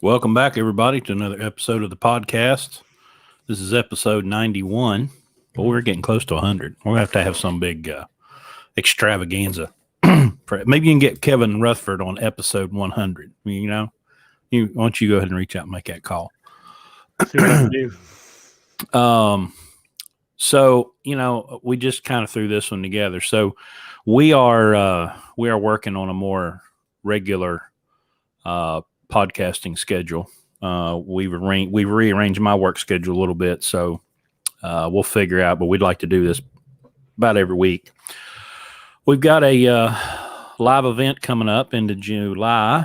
Welcome back, everybody, to another episode of the podcast. This is episode 91, but we're getting close to 100. We're going to have some big extravaganza. Maybe you can get Kevin Rutherford on episode 100. Why don't you go ahead and reach out and make that call? See what I can do. So, we just kind of threw this one together. So we are working on a more regular podcasting schedule. We've rearranged my work schedule a little bit, so we'll figure out. But we'd like to do this about every week. We've got a live event coming up into July.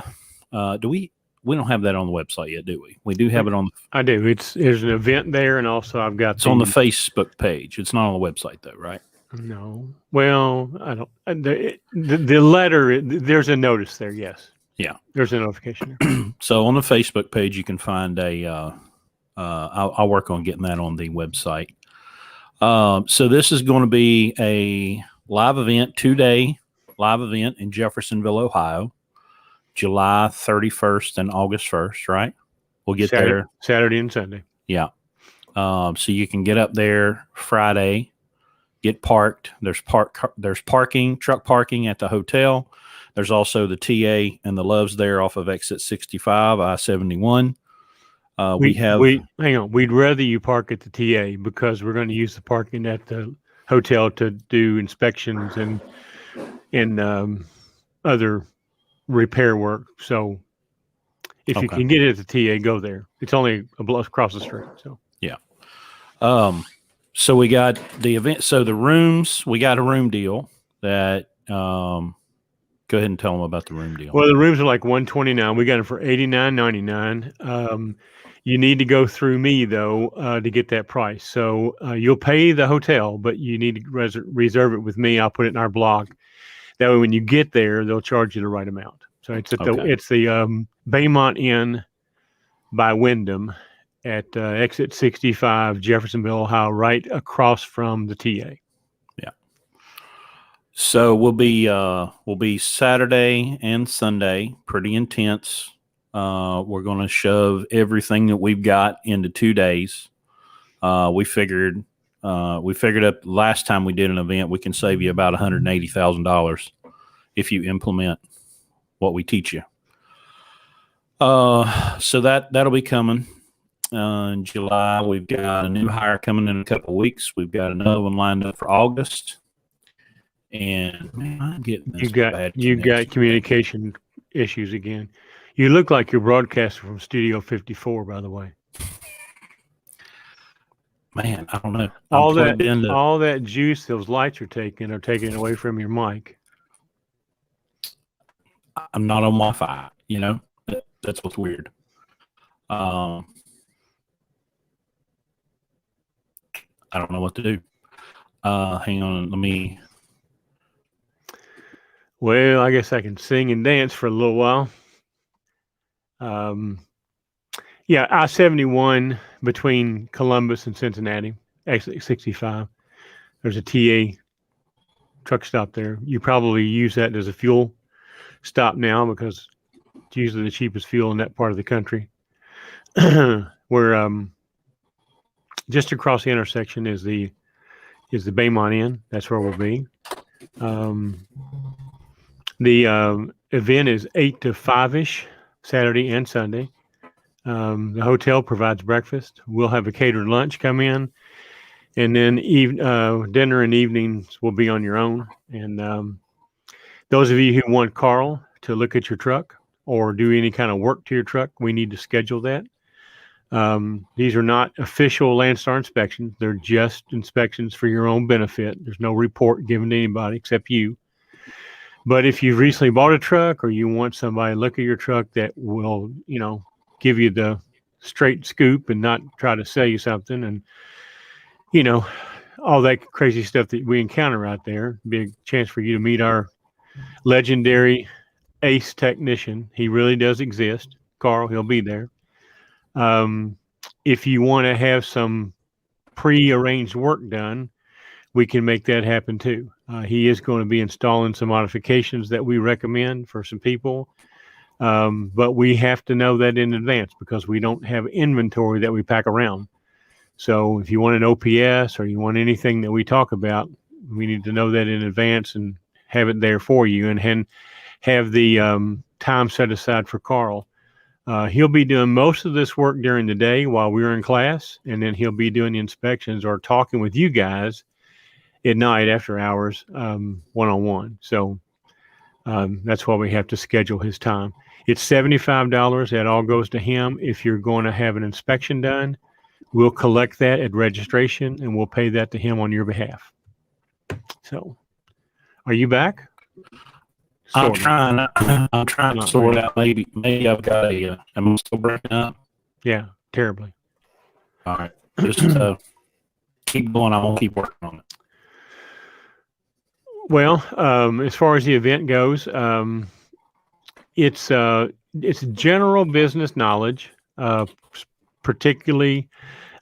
We don't have that on the website yet, do we? We do have it on. I do. There's an event there, and also I've got. It's on the Facebook page. It's not on the website, though, right? No. Well, I don't. The letter. There's a notice there. Yes. Yeah. There's a notification there. So on the Facebook page, you can find a. I'll work on getting that on the website. So this is going to be a live event, 2-day live event in Jeffersonville, Ohio. July 31st and August 1st, right? We'll get there. Saturday and Sunday. Yeah. So you can get up there Friday, get parked. There's parking, truck parking at the hotel. There's also the TA and the Loves there off of exit 65, I-71. Hang on. We'd rather you park at the TA because we're going to use the parking at the hotel to do inspections and other repair work. So if you can get it at the TA, go there. It's only across the street. So yeah. So we got the event. So the rooms, we got a room deal that go ahead and tell them about the room deal. Well, the rooms are like $129. We got them for $89.99. You need to go through me though to get that price. So you'll pay the hotel, but you need to reserve it with me. I'll put it in our blog. That way, when you get there, they'll charge you the right amount. So it's the Baymont Inn by Wyndham at exit 65, Jeffersonville, Ohio, right across from the TA. Yeah. So we'll be Saturday and Sunday, pretty intense. We're going to shove everything that we've got into 2 days. We figured up last time we did an event, we can save you about $180,000 if you implement what we teach you. So that'll be coming in July. We've got a new hire coming in a couple of weeks. We've got another one lined up for August. And man, I'm getting this you got communication issues again. You look like you're broadcasting from Studio 54, by the way. Man, I don't know. All that juice those lights are taking away from your mic. I'm not on Wi-Fi, That's what's weird. I don't know what to do. Hang on, let me. Well, I guess I can sing and dance for a little while. Yeah, I-71 between Columbus and Cincinnati, exit 65. There's a TA truck stop there. You probably use that as a fuel stop now because it's usually the cheapest fuel in that part of the country. We're just across the intersection is the Baymont Inn. That's where we'll be. The event is 8 to 5-ish, Saturday and Sunday. The hotel provides breakfast. We'll have a catered lunch come in, and then dinner and evenings will be on your own. And those of you who want Carl to look at your truck or do any kind of work to your truck, we need to schedule that. These are not official Landstar inspections. They're just inspections for your own benefit. There's no report given to anybody except you. But if you've recently bought a truck or you want somebody to look at your truck that will, give you the straight scoop and not try to sell you something and, all that crazy stuff that we encounter out there, big chance for you to meet our legendary ace technician. He really does exist. Carl, he'll be there. If you want to have some pre-arranged work done, we can make that happen too. He is going to be installing some modifications that we recommend for some people. But we have to know that in advance because we don't have inventory that we pack around. So if you want an OPS or you want anything that we talk about, we need to know that in advance and have it there for you, and have the time set aside for Carl. He'll be doing most of this work during the day while we're in class, and then he'll be doing the inspections or talking with you guys at night after hours, one-on-one. So that's why we have to schedule his time. It's $75. That all goes to him. If you're going to have an inspection done, we'll collect that at registration and we'll pay that to him on your behalf. So, are you back? I'm trying to sort out. Maybe I've got am I still breaking up? Yeah, terribly. All right, just keep going. I won't keep working on it. Well, as far as the event goes, it's general business knowledge, particularly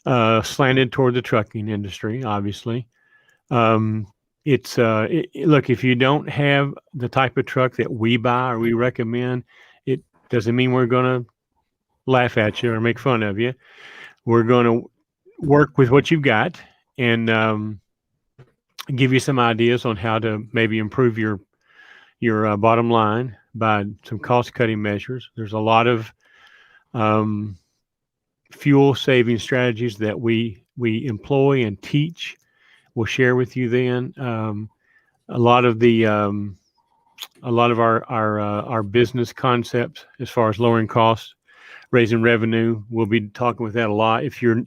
slanted toward the trucking industry, obviously. Look, if you don't have the type of truck that we buy or we recommend, it doesn't mean we're going to laugh at you or make fun of you. We're going to work with what you've got and give you some ideas on how to maybe improve your bottom line by some cost cutting measures. There's a lot of fuel saving strategies that we employ and teach. We'll share with you then. A lot of our business concepts as far as lowering costs, raising revenue. We'll be talking with that a lot. If you're a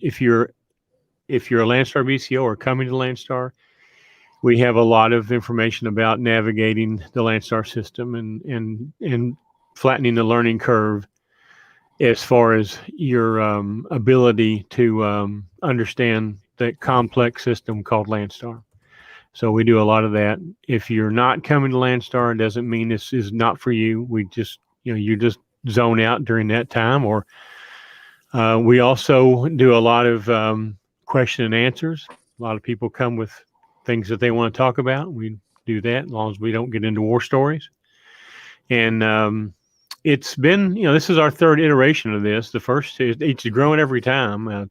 Landstar BCO or coming to Landstar, we have a lot of information about navigating the Landstar system and flattening the learning curve as far as your ability to understand that complex system called Landstar. So we do a lot of that. If you're not coming to Landstar, it doesn't mean this is not for you. We just, you just zone out during that time. Or we also do a lot of question and answers. A lot of people come with things that they want to talk about. We do that as long as we don't get into war stories. And it's been, this is our third iteration of this. The first is it's growing every time. I'm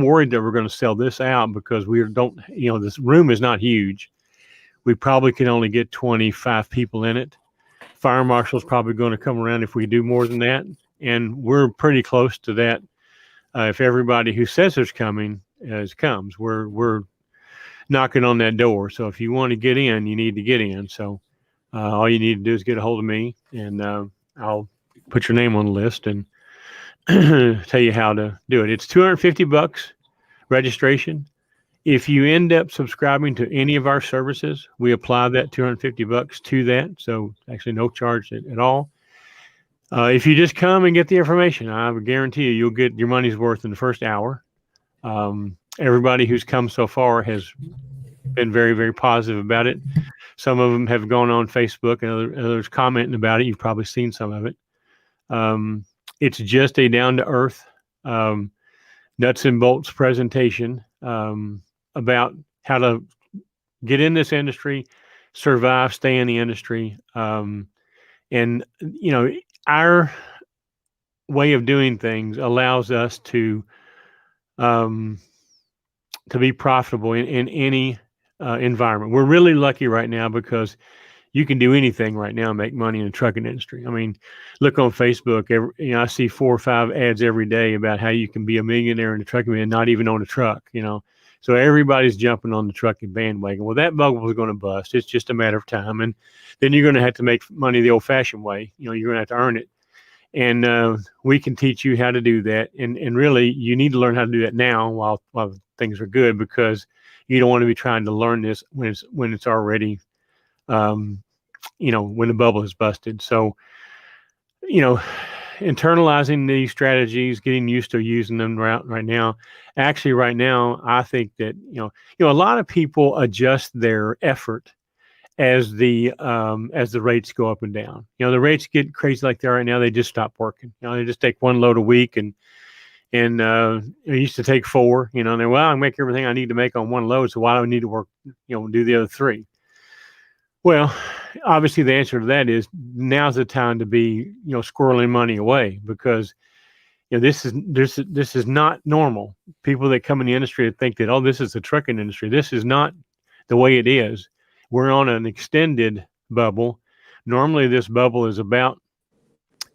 worried that we're going to sell this out because this room is not huge. We probably can only get 25 people in it. Fire marshal's probably going to come around if we do more than that. And we're pretty close to that. If everybody who says there's coming comes, we're knocking on that door. So if you want to get in, you need to get in. So all you need to do is get a hold of me, and I'll put your name on the list and tell you how to do it. It's $250 registration. If you end up subscribing to any of our services, we apply that $250 to that. So actually no charge at all. If you just come and get the information, I would guarantee you'll get your money's worth in the first hour. Everybody who's come so far has been very, very positive about it. Some of them have gone on Facebook and others commenting about it. You've probably seen some of it. It's just a down-to-earth, nuts and bolts presentation about how to get in this industry, survive, stay in the industry. And, our way of doing things allows us to be profitable in any environment. We're really lucky right now because you can do anything right now and make money in the trucking industry. I mean, look on Facebook. I see 4 or 5 ads every day about how you can be a millionaire in the trucking and not even own a truck. So everybody's jumping on the trucking bandwagon. Well, that bubble is going to bust. It's just a matter of time, and then you're going to have to make money the old-fashioned way. You're going to have to earn it, and we can teach you how to do that. And really, you need to learn how to do that now while things are good, because you don't want to be trying to learn this when it's already when the bubble is busted. So, internalizing these strategies, getting used to using them right now. Actually, right now, I think that, a lot of people adjust their effort as the rates go up and down. The rates get crazy like they are right now. They just stop working. They just take one load a week and it used to take 4, and I make everything I need to make on one load. So why do I need to work, do the other 3? Well, obviously the answer to that is now's the time to be, squirreling money away, because this is not normal. People that come in the industry think that, oh, this is the trucking industry. This is not the way it is. We're on an extended bubble. Normally this bubble is about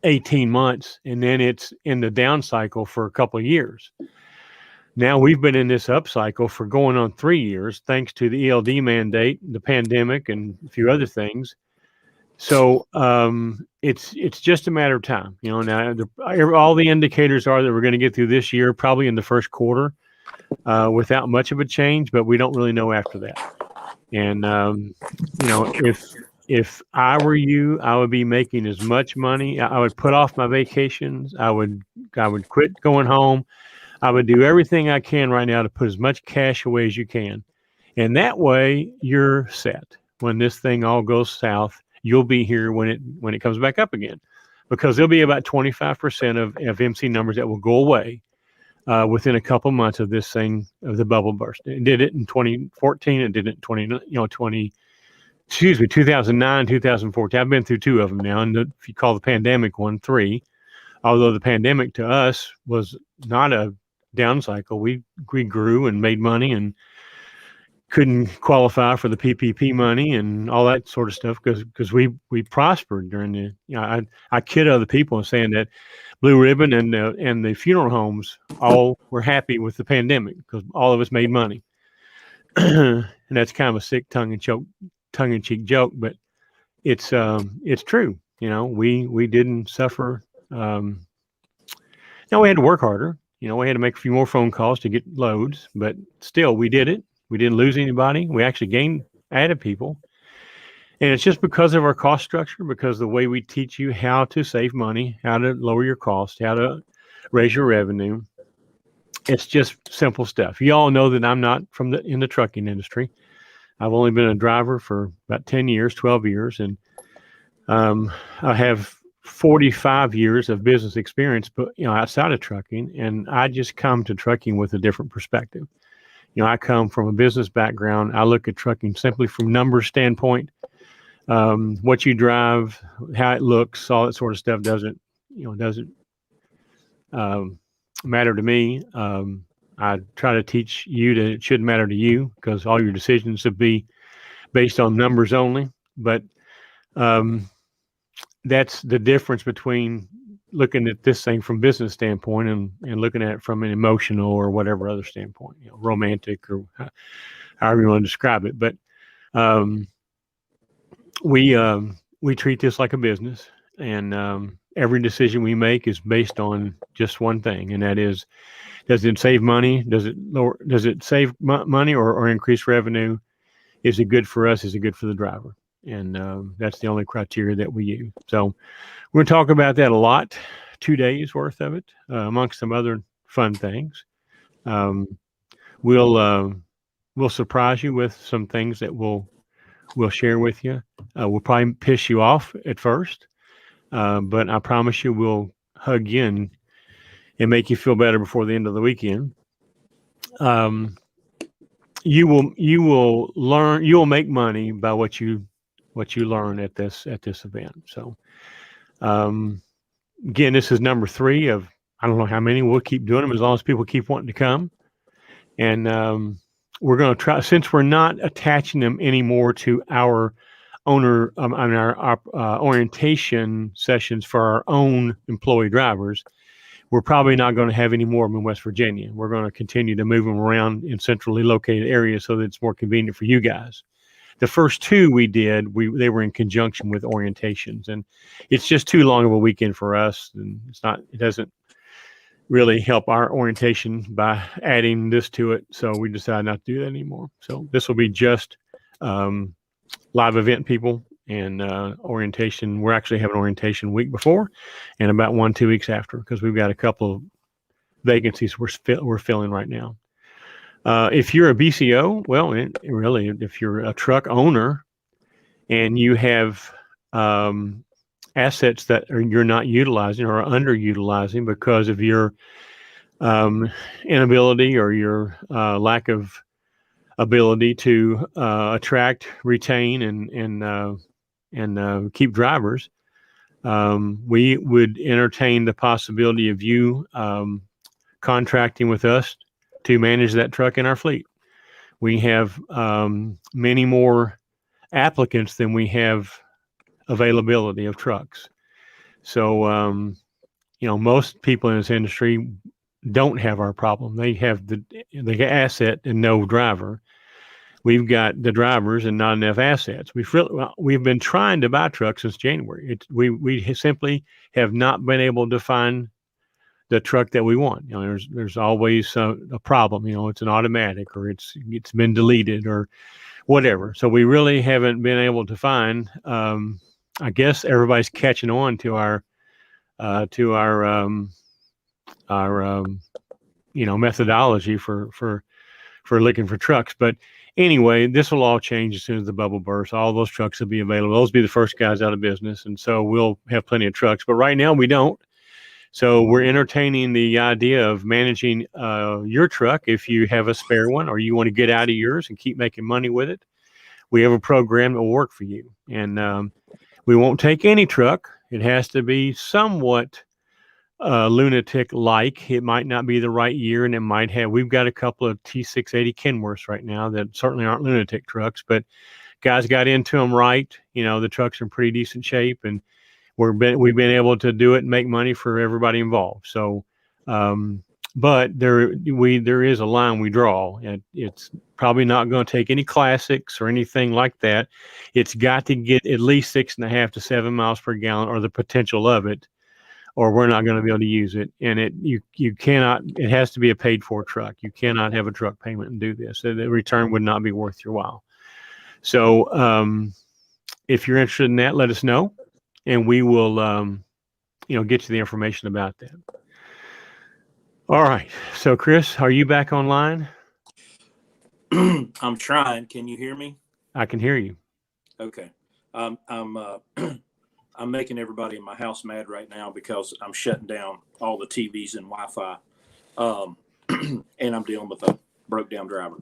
18 months, and then it's in the down cycle for a couple of years. Now we've been in this up cycle for going on 3 years, thanks to the ELD mandate, the pandemic, and a few other things. So it's just a matter of time. Now all the indicators are that we're going to get through this year, probably in the first quarter, without much of a change, but we don't really know after that. And if I were you, I would be making as much money. I would put off my vacations. I would quit going home. I would do everything I can right now to put as much cash away as you can. And that way you're set. When this thing all goes south, you'll be here when it comes back up again, because there'll be about 25% of MC numbers that will go away within a couple months of this thing, of the bubble burst. It did it in 2014. It did it in 2009, 2014. I've been through two of them now, and if you call the pandemic one, three. Although the pandemic to us was not a down cycle, we grew and made money and couldn't qualify for the PPP money and all that sort of stuff because we prospered during the. I kid other people saying that Blue Ribbon and the funeral homes all were happy with the pandemic because all of us made money, and that's kind of a sick tongue in cheek joke, but it's true. We didn't suffer. Now we had to work harder. We had to make a few more phone calls to get loads, but still we did it. We didn't lose anybody. We actually added people. And it's just because of our cost structure, because the way we teach you how to save money, how to lower your cost, how to raise your revenue. It's just simple stuff. You all know that I'm not in the trucking industry. I've only been a driver for about 10 years, 12 years. And I have 45 years of business experience, but outside of trucking, and I just come to trucking with a different perspective. I come from a business background. I look at trucking simply from numbers standpoint. What you drive, how it looks, all that sort of stuff doesn't matter to me. I try to teach you that it shouldn't matter to you because all your decisions should be based on numbers only. But that's the difference between looking at this thing from business standpoint and looking at it from an emotional or whatever other standpoint, romantic or however you want to describe it. But we treat this like a business, and every decision we make is based on just one thing, and that is, does it save money? Does it save money or increase revenue? Is it good for us? Is it good for the driver? And that's the only criteria that we use. So we're going to talk about that a lot, 2 days worth of it, amongst some other fun things. We'll surprise you with some things that we'll share with you. We'll probably piss you off at first, but I promise you we'll hug you and make you feel better before the end of the weekend. You will learn. You will make money by what you learn at this event. So, again, this is number 3 of I don't know how many. We'll keep doing them as long as people keep wanting to come. And we're going to try, since we're not attaching them anymore to our owner, our orientation sessions for our own employee drivers. We're probably not going to have any more of them in West Virginia. We're going to continue to move them around in centrally located areas so that it's more convenient for you guys. The first 2 we did, they were in conjunction with orientations, and it's just too long of a weekend for us, and it doesn't really help our orientation by adding this to it. So we decided not to do that anymore. So this will be just live event people and orientation. We're actually having orientation week before and about 1-2 weeks after, because we've got a couple of vacancies we're filling right now. If you're a BCO, well, really, if you're a truck owner and you have assets that you're not utilizing or are underutilizing because of your inability or your lack of ability to attract, retain, and keep drivers, we would entertain the possibility of you contracting with us to manage that truck in our fleet. We have many more applicants than we have availability of trucks. So, most people in this industry don't have our problem. They have the asset and no driver. We've got the drivers and not enough assets. We've been trying to buy trucks since January. We simply have not been able to find the truck that we want. There's always a problem. It's an automatic, or it's been deleted, or whatever. So we really haven't been able to find. I guess everybody's catching on to our methodology for looking for trucks. But anyway, this will all change as soon as the bubble bursts. All those trucks will be available. Those will be the first guys out of business, and so we'll have plenty of trucks. But right now we don't. So we're entertaining the idea of managing your truck if you have a spare one, or you want to get out of yours and keep making money with it. We have a program that will work for you, and we won't take any truck. It has to be somewhat lunatic-like. It might not be the right year, and we've got a couple of T680 Kenworths right now that certainly aren't lunatic trucks, but guys got into them right. The trucks are in pretty decent shape, and we've been able to do it and make money for everybody involved. So, but there is a line we draw, and it's probably not going to take any classics or anything like that. It's got to get at least 6.5 to 7 miles per gallon, or the potential of it, or we're not going to be able to use it. And you cannot. It has to be a paid for truck. You cannot have a truck payment and do this. So the return would not be worth your while. So, if you're interested in that, let us know, and we will, get you the information about that. All right. So, Chris, are you back online? I'm trying. Can you hear me? I can hear you. Okay. I'm making everybody in my house mad right now because I'm shutting down all the TVs and Wi-Fi, and I'm dealing with a broke down driver.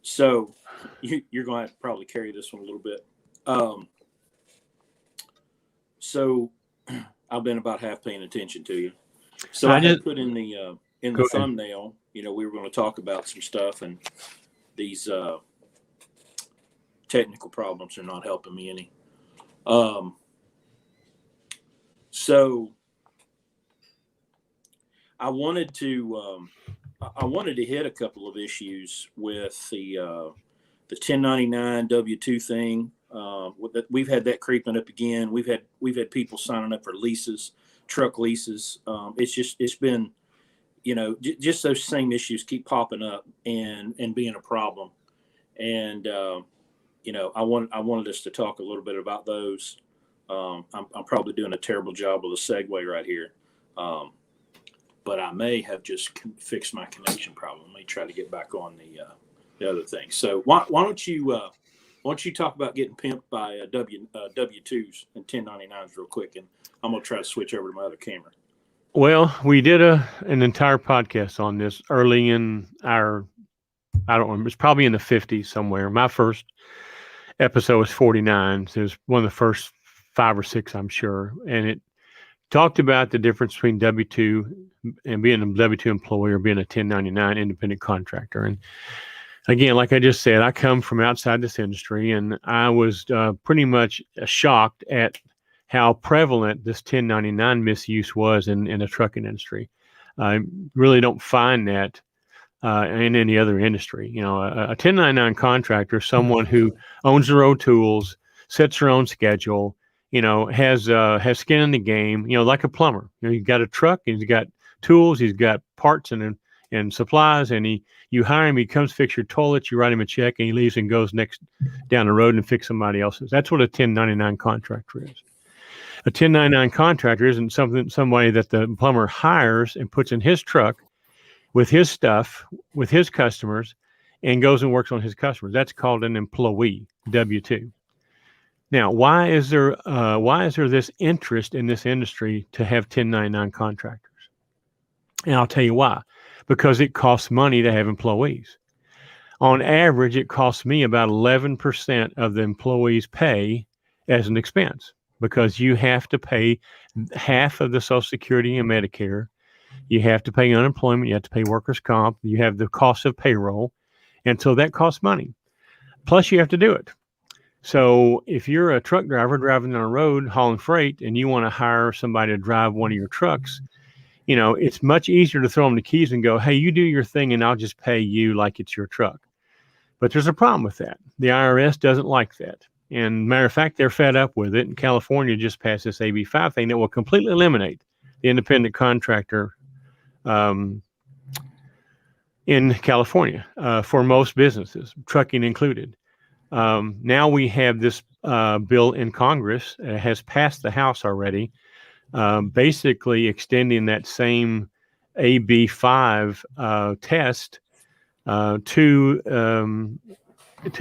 So you're going to have to probably carry this one a little bit. So I've been about half paying attention to you. So I just put in the thumbnail, we were going to talk about some stuff, and these technical problems are not helping me any. So I wanted to hit a couple of issues with the 1099 W-2 thing. We've had that creeping up again. We've had people signing up for leases, truck leases. It's been, just those same issues keep popping up and being a problem. And I wanted us to talk a little bit about those. I'm probably doing a terrible job with a segue right here, but I may have just fixed my connection problem. Let me try to get back on the other thing. So why don't you talk about getting pimped by W-2s and 1099s real quick, and I'm gonna try to switch over to my other camera. Well, we did an entire podcast on this early in our, I don't remember, it's probably in the 50s somewhere. My first episode was 49. So it was one of the first 5 or 6, I'm sure. And it talked about the difference between W-2 and being a W-2 employee or being a 1099 independent contractor. And again, like I just said, I come from outside this industry, and I was pretty much shocked at how prevalent this 1099 misuse was in the trucking industry. I really don't find that in any other industry. A 1099 contractor, someone who owns their own tools, sets their own schedule, has skin in the game, like a plumber. He's got a truck, he's got tools, he's got parts and supplies, and you hire him, he comes fix your toilet, you write him a check, and he leaves and goes next down the road and fix somebody else's. That's what a 1099 contractor is. A 1099 contractor isn't somebody that the plumber hires and puts in his truck with his stuff, with his customers, and goes and works on his customers. That's called an employee, W-2. Now, why is there this interest in this industry to have 1099 contractors? And I'll tell you why. Because it costs money to have employees. On average, it costs me about 11% of the employee's pay as an expense, because you have to pay half of the Social Security and Medicare. You have to pay unemployment. You have to pay workers' comp. You have the cost of payroll. And so that costs money. Plus, you have to do it. So if you're a truck driver driving on a road hauling freight and you want to hire somebody to drive one of your trucks, it's much easier to throw them the keys and go, hey, you do your thing and I'll just pay you like it's your truck. But there's a problem with that. The IRS doesn't like that. And matter of fact, they're fed up with it. And California just passed this AB5 thing that will completely eliminate the independent contractor in California for most businesses, trucking included. Now we have this bill in Congress, has passed the House already, basically extending that same AB5 test to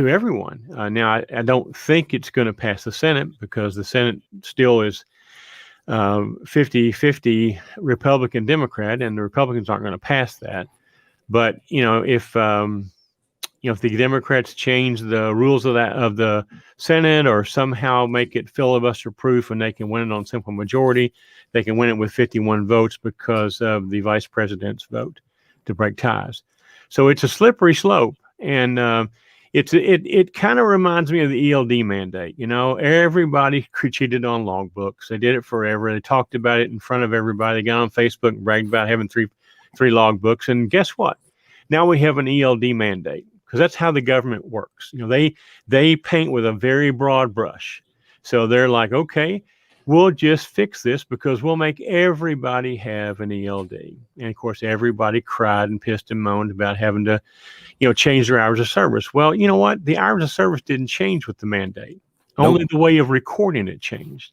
everyone. Now, I don't think it's going to pass the Senate, because the Senate still is 50-50 Republican Democrat, and the Republicans aren't going to pass that. But if the Democrats change the rules of the Senate, or somehow make it filibuster proof and they can win it on simple majority, they can win it with 51 votes because of the vice president's vote to break ties. So it's a slippery slope, and it kind of reminds me of the ELD mandate. Everybody cheated on logbooks. They did it forever. They talked about it in front of everybody. They got on Facebook and bragged about having three logbooks. And guess what? Now we have an ELD mandate, because that's how the government works. They paint with a very broad brush. So they're like, okay, we'll just fix this because we'll make everybody have an ELD. And of course, everybody cried and pissed and moaned about having to, change their hours of service. Well, you know what? The hours of service didn't change with the mandate. Nope. Only the way of recording it changed.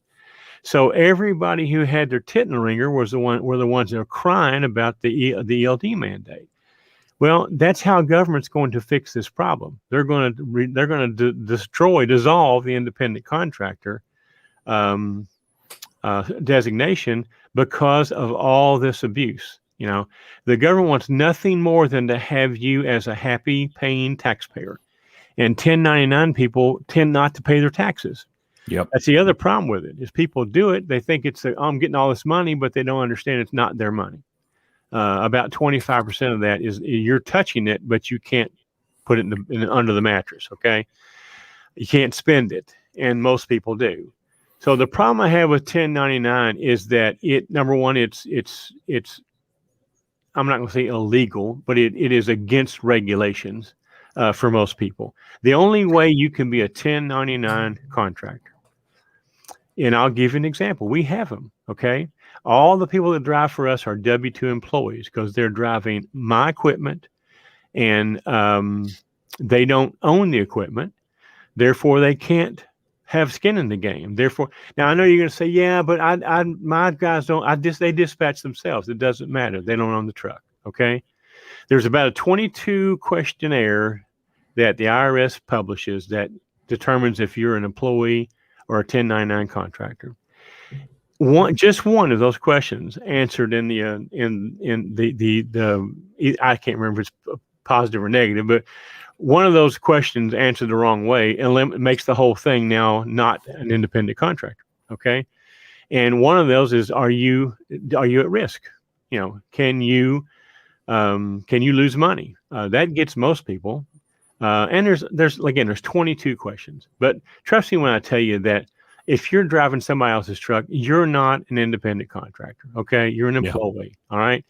So everybody who had their tit in the ringer were the ones that were crying about the ELD mandate. Well, that's how government's going to fix this problem. They're going to dissolve the independent contractor designation because of all this abuse. The government wants nothing more than to have you as a happy paying taxpayer. And 1099 people tend not to pay their taxes. Yep. That's the other problem with it, is people do it. They think I'm getting all this money, but they don't understand it's not their money. About 25% of that is you're touching it, but you can't put it under the mattress. Okay. You can't spend it. And most people do. So the problem I have with 1099 is that number one, it's I'm not going to say illegal, but it is against regulations for most people. The only way you can be a 1099 contractor, and I'll give you an example. We have them, okay? All the people that drive for us are W-2 employees because they're driving my equipment, and they don't own the equipment. Therefore, they can't have skin in the game. Therefore, now I know you're going to say, yeah, but my guys don't. They dispatch themselves. It doesn't matter. They don't own the truck. Okay. There's about a 22 questionnaire that the IRS publishes that determines if you're an employee or a 1099 contractor. Just one of those questions answered in the I can't remember if it's positive or negative, but one of those questions answered the wrong way and makes the whole thing now not an independent contractor. Okay. And one of those is, are you at risk? Can you lose money? That gets most people. And there's 22 questions, but trust me when I tell you that if you're driving somebody else's truck, you're not an independent contractor. Okay. You're an employee. Yeah. All right.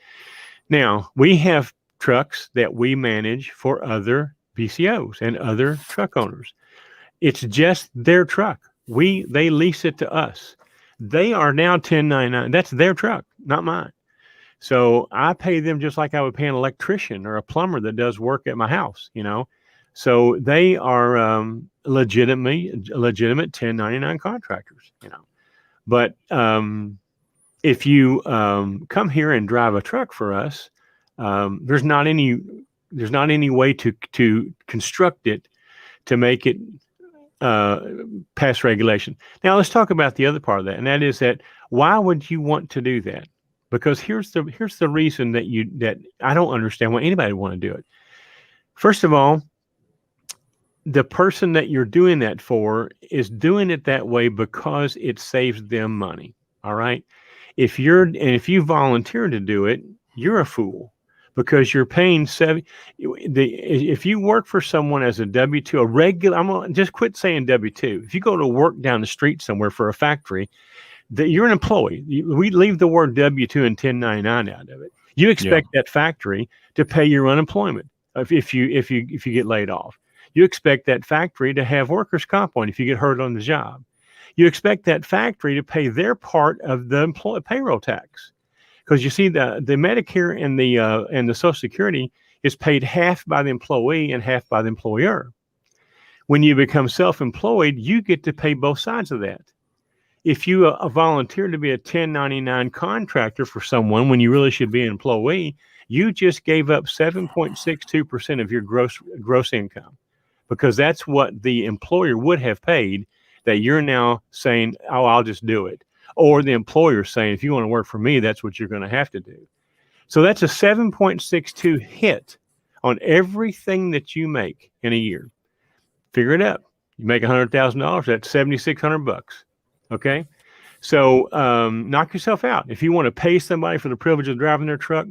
Now we have trucks that we manage for other BCOs and other truck owners. It's just their truck. They lease it to us. They are now 1099. That's their truck, not mine. So I pay them just like I would pay an electrician or a plumber that does work at my house, So they are legitimate 1099 contractors, But if you come here and drive a truck for us, there's not any way to construct it to make it pass regulation. Now let's talk about the other part of that, and that is that why would you want to do that? Because here's the reason that I don't understand why anybody would want to do it. First of all, the person that you're doing that for is doing it that way because it saves them money. All right. If you volunteer to do it, you're a fool because you're paying if you work for someone as a W-2, a regular, I'm gonna just quit saying W-2. If you go to work down the street somewhere for a factory, that you're an employee. We leave the word W-2 and 1099 out of it. You expect that factory to pay your unemployment if you get laid off. You expect that factory to have workers' comp on if you get hurt on the job. You expect that factory to pay their part of the payroll tax, because you see the Medicare and the Social Security is paid half by the employee and half by the employer. When you become self-employed, you get to pay both sides of that. If you volunteer to be a 1099 contractor for someone when you really should be an employee, you just gave up 7.62% of your gross income, because that's what the employer would have paid that you're now saying, oh, I'll just do it. Or the employer saying, if you want to work for me, that's what you're going to have to do. So that's a 7.62 hit on everything that you make in a year. Figure it out. You make $100,000, that's $7,600. Okay. So knock yourself out. If you want to pay somebody for the privilege of driving their truck,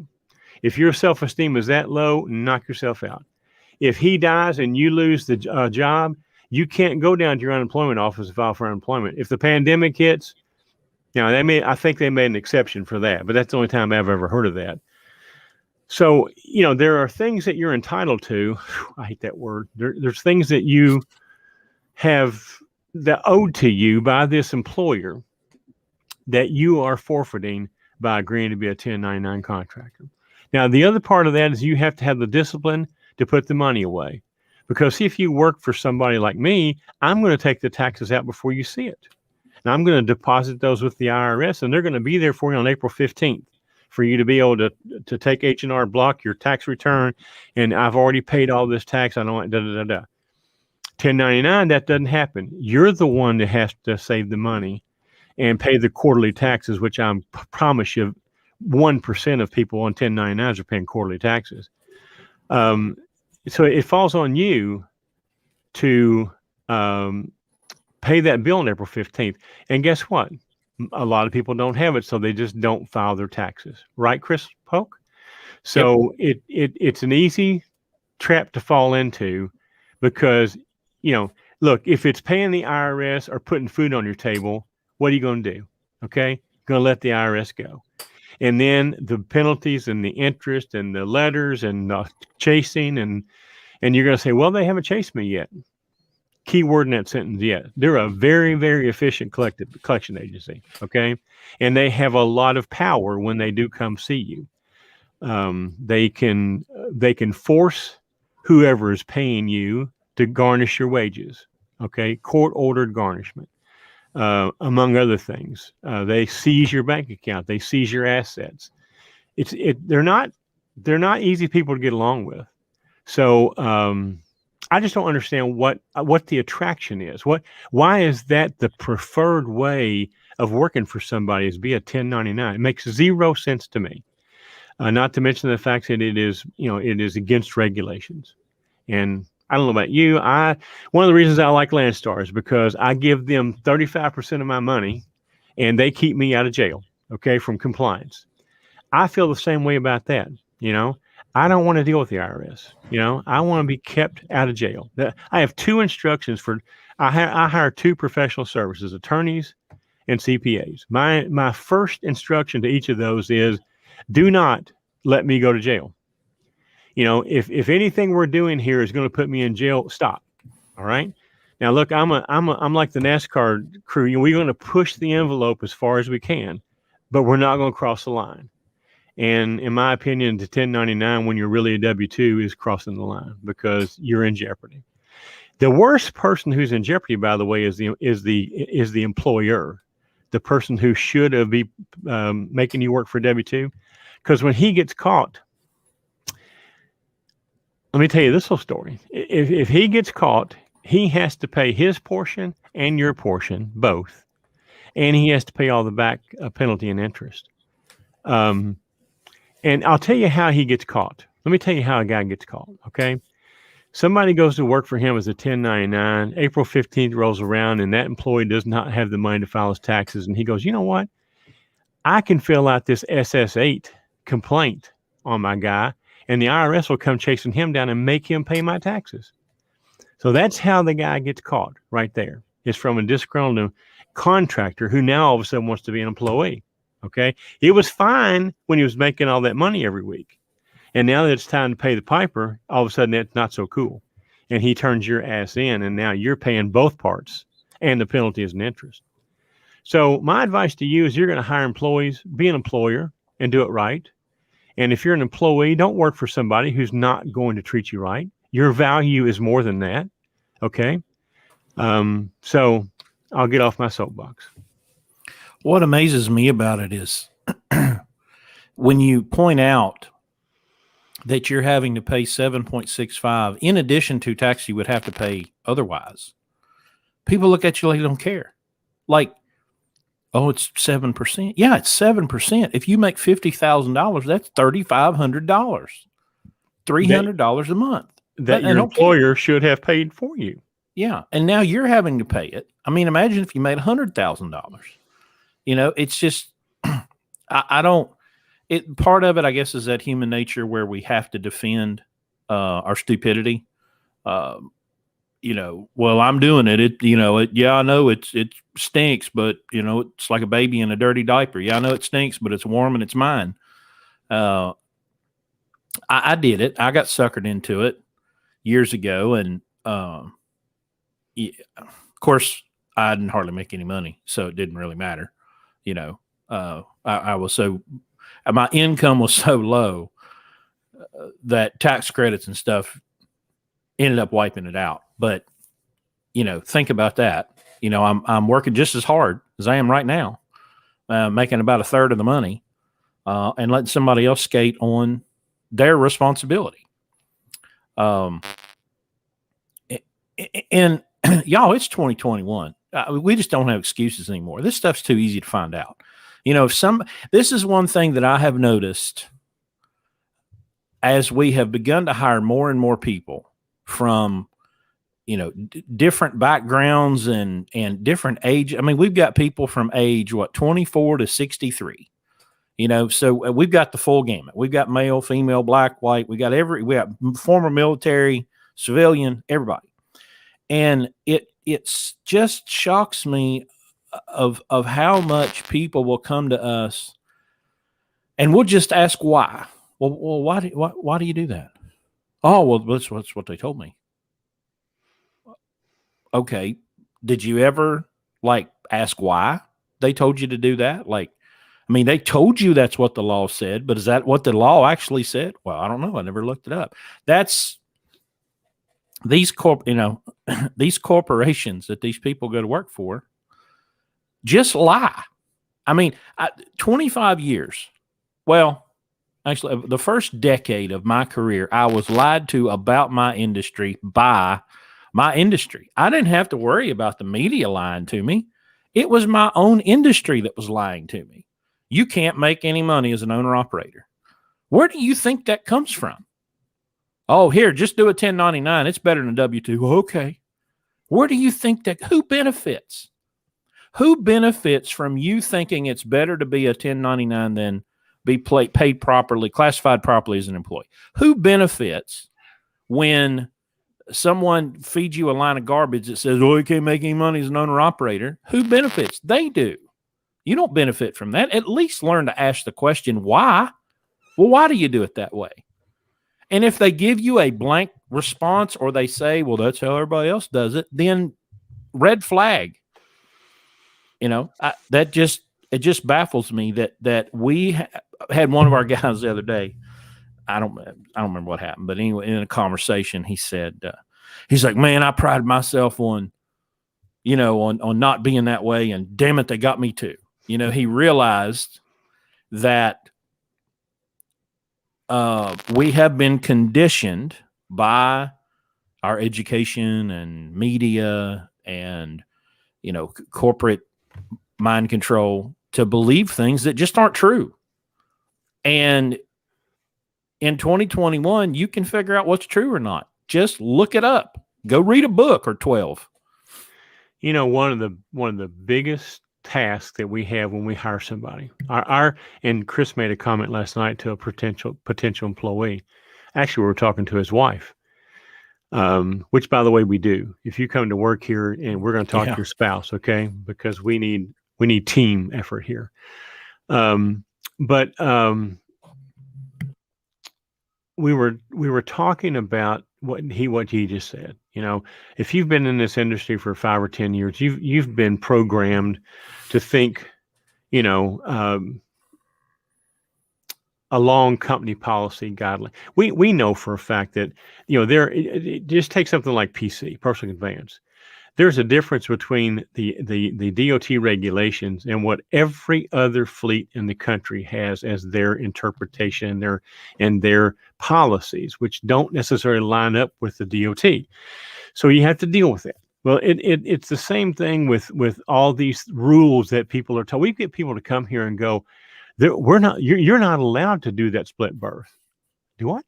if your self-esteem is that low, knock yourself out. If he dies and you lose the job, you can't go down to your unemployment office and file for unemployment. If the pandemic hits, I think they made an exception for that, but that's the only time I've ever heard of that. So, there are things that you're entitled to. I hate that word. There's things that you have that owed to you by this employer that you are forfeiting by agreeing to be a 1099 contractor. Now, the other part of that is you have to have the discipline to put the money away. Because if you work for somebody like me, I'm going to take the taxes out before you see it. And I'm going to deposit those with the IRS, and they're going to be there for you on April 15th for you to be able to take H&R Block your tax return. And I've already paid all this tax. I don't want 1099, that doesn't happen. You're the one that has to save the money and pay the quarterly taxes, which I promise you 1% of people on 1099s are paying quarterly taxes. So it falls on you to pay that bill on April 15th. And guess what? A lot of people don't have it, so they just don't file their taxes. Right, Chris Polk? So it's an easy trap to fall into because, look, if it's paying the IRS or putting food on your table, what are you going to do? Okay? You're going to let the IRS go. And then the penalties and the interest and the letters and the chasing and you're going to say, well, they haven't chased me yet. Key word in that sentence, yet. They're a very, very efficient collection agency, okay? And they have a lot of power when they do come see you. They can force whoever is paying you to garnish your wages, okay? Court-ordered garnishment. Among other things, they seize your bank account. They seize your assets. They're not easy people to get along with. So I just don't understand what the attraction is. Why is that the preferred way of working for somebody is be a 1099? It makes zero sense to me. Not to mention the fact that it is against regulations. And I don't know about you. One of the reasons I like Landstar is because I give them 35% of my money and they keep me out of jail, okay, from compliance. I feel the same way about that. I don't want to deal with the IRS. I want to be kept out of jail. I have two instructions I hire two professional services, attorneys and CPAs. My first instruction to each of those is do not let me go to jail. If anything we're doing here is going to put me in jail, stop. All right. Now, look, I'm like the NASCAR crew. We're going to push the envelope as far as we can, but we're not going to cross the line. And in my opinion, the 1099, when you're really a W-2, is crossing the line because you're in jeopardy. The worst person who's in jeopardy, by the way, is the employer, the person who should be making you work for W-2, because when he gets caught. Let me tell you this whole story. If he gets caught, he has to pay his portion and your portion, both. And he has to pay all the back penalty and interest. And I'll tell you how he gets caught. Let me tell you how a guy gets caught, okay? Somebody goes to work for him as a 1099. April 15th rolls around and that employee does not have the money to file his taxes. And he goes, you know what? I can fill out this SS8 complaint on my guy, and the IRS will come chasing him down and make him pay my taxes. So that's how the guy gets caught right there. It's from a disgruntled contractor who now all of a sudden wants to be an employee. Okay. It was fine when he was making all that money every week. And now that it's time to pay the piper, all of a sudden that's not so cool. And he turns your ass in, and now you're paying both parts, and the penalty is an interest. So my advice to you is you're going to hire employees, be an employer, and do it right. And if you're an employee, don't work for somebody who's not going to treat you right. Your value is more than that. Okay. So I'll get off my soapbox. What amazes me about it is when you point out that you're having to pay 7.65 in addition to tax you would have to pay otherwise, people look at you like they don't care. Like, oh, it's 7%. Yeah, it's 7%. If you make $50,000, that's $3,500, $300 a month. That your employer should have paid for you. Yeah, and now you're having to pay it. I mean, imagine if you made $100,000. You know, it's just, I don't. It part of it, I guess, is that human nature where we have to defend our stupidity. You know, well, I'm doing it. Yeah, I know it stinks, but you know, it's like a baby in a dirty diaper. Yeah, I know it stinks, but it's warm and it's mine. I did it. I got suckered into it years ago, and yeah, of course, I didn't hardly make any money, so it didn't really matter. You know, I was so. My income was so low that tax credits and stuff ended up wiping it out. But, you know, think about that. You know, I'm working just as hard as I am right now, making about a third of the money, and letting somebody else skate on their responsibility. And y'all, it's 2021. We just don't have excuses anymore. This stuff's too easy to find out. You know, this is one thing that I have noticed as we have begun to hire more and more people from, you know, different backgrounds and different age. I mean, we've got people from age, 24 to 63, you know, so we've got the full gamut. We've got male, female, black, white. We got former military, civilian, everybody. And it just shocks me of how much people will come to us and we'll just ask why. Well, why do you do that? Oh, well, that's what they told me. Okay. Did you ever ask why they told you to do that? I mean, they told you that's what the law said, but is that what the law actually said? Well, I don't know. I never looked it up. That's these corporations that these people go to work for just lie. I mean, 25 years. Well, actually, the first decade of my career, I was lied to about my industry by my industry. I didn't have to worry about the media lying to me. It was my own industry that was lying to me. You can't make any money as an owner-operator. Where do you think that comes from? Oh, here, just do a 1099. It's better than a W-2. Okay. Where do you think that? Who benefits? Who benefits from you thinking it's better to be a 1099 than be paid properly, classified properly as an employee? Who benefits when someone feeds you a line of garbage that says, oh, you can't make any money as an owner-operator? Who benefits? They do. You don't benefit from that. At least learn to ask the question, why? Well, why do you do it that way? And if they give you a blank response or they say, well, that's how everybody else does it, then red flag. You know, it just baffles me that we had one of our guys the other day. I don't remember what happened, but anyway, in a conversation, he said, he's like, man, I pride myself on, you know, on not being that way. And damn it, they got me too. You know, he realized that we have been conditioned by our education and media and, you know, corporate mind control to believe things that just aren't true. And in 2021, you can figure out what's true or not. just look it up. Go read a book or 12. One of the biggest tasks that we have when we hire somebody, our and Chris made a comment last night to a potential employee. Actually, we were talking to his wife, which, by the way, we do. If you come to work here, and we're going to talk to your spouse, okay? Because we need team effort here. But we were talking about what he just said. If you've been in this industry for 5 or 10 years, you've been programmed to think, along company policy guideline. We know for a fact that just take something like PC, personal conveyance. There's a difference between the DOT regulations and what every other fleet in the country has as their interpretation, their policies, which don't necessarily line up with the DOT. So you have to deal with that. Well, it's the same thing with all these rules that people are told. We get people to come here and go, you're not allowed to do that split berth. Do what?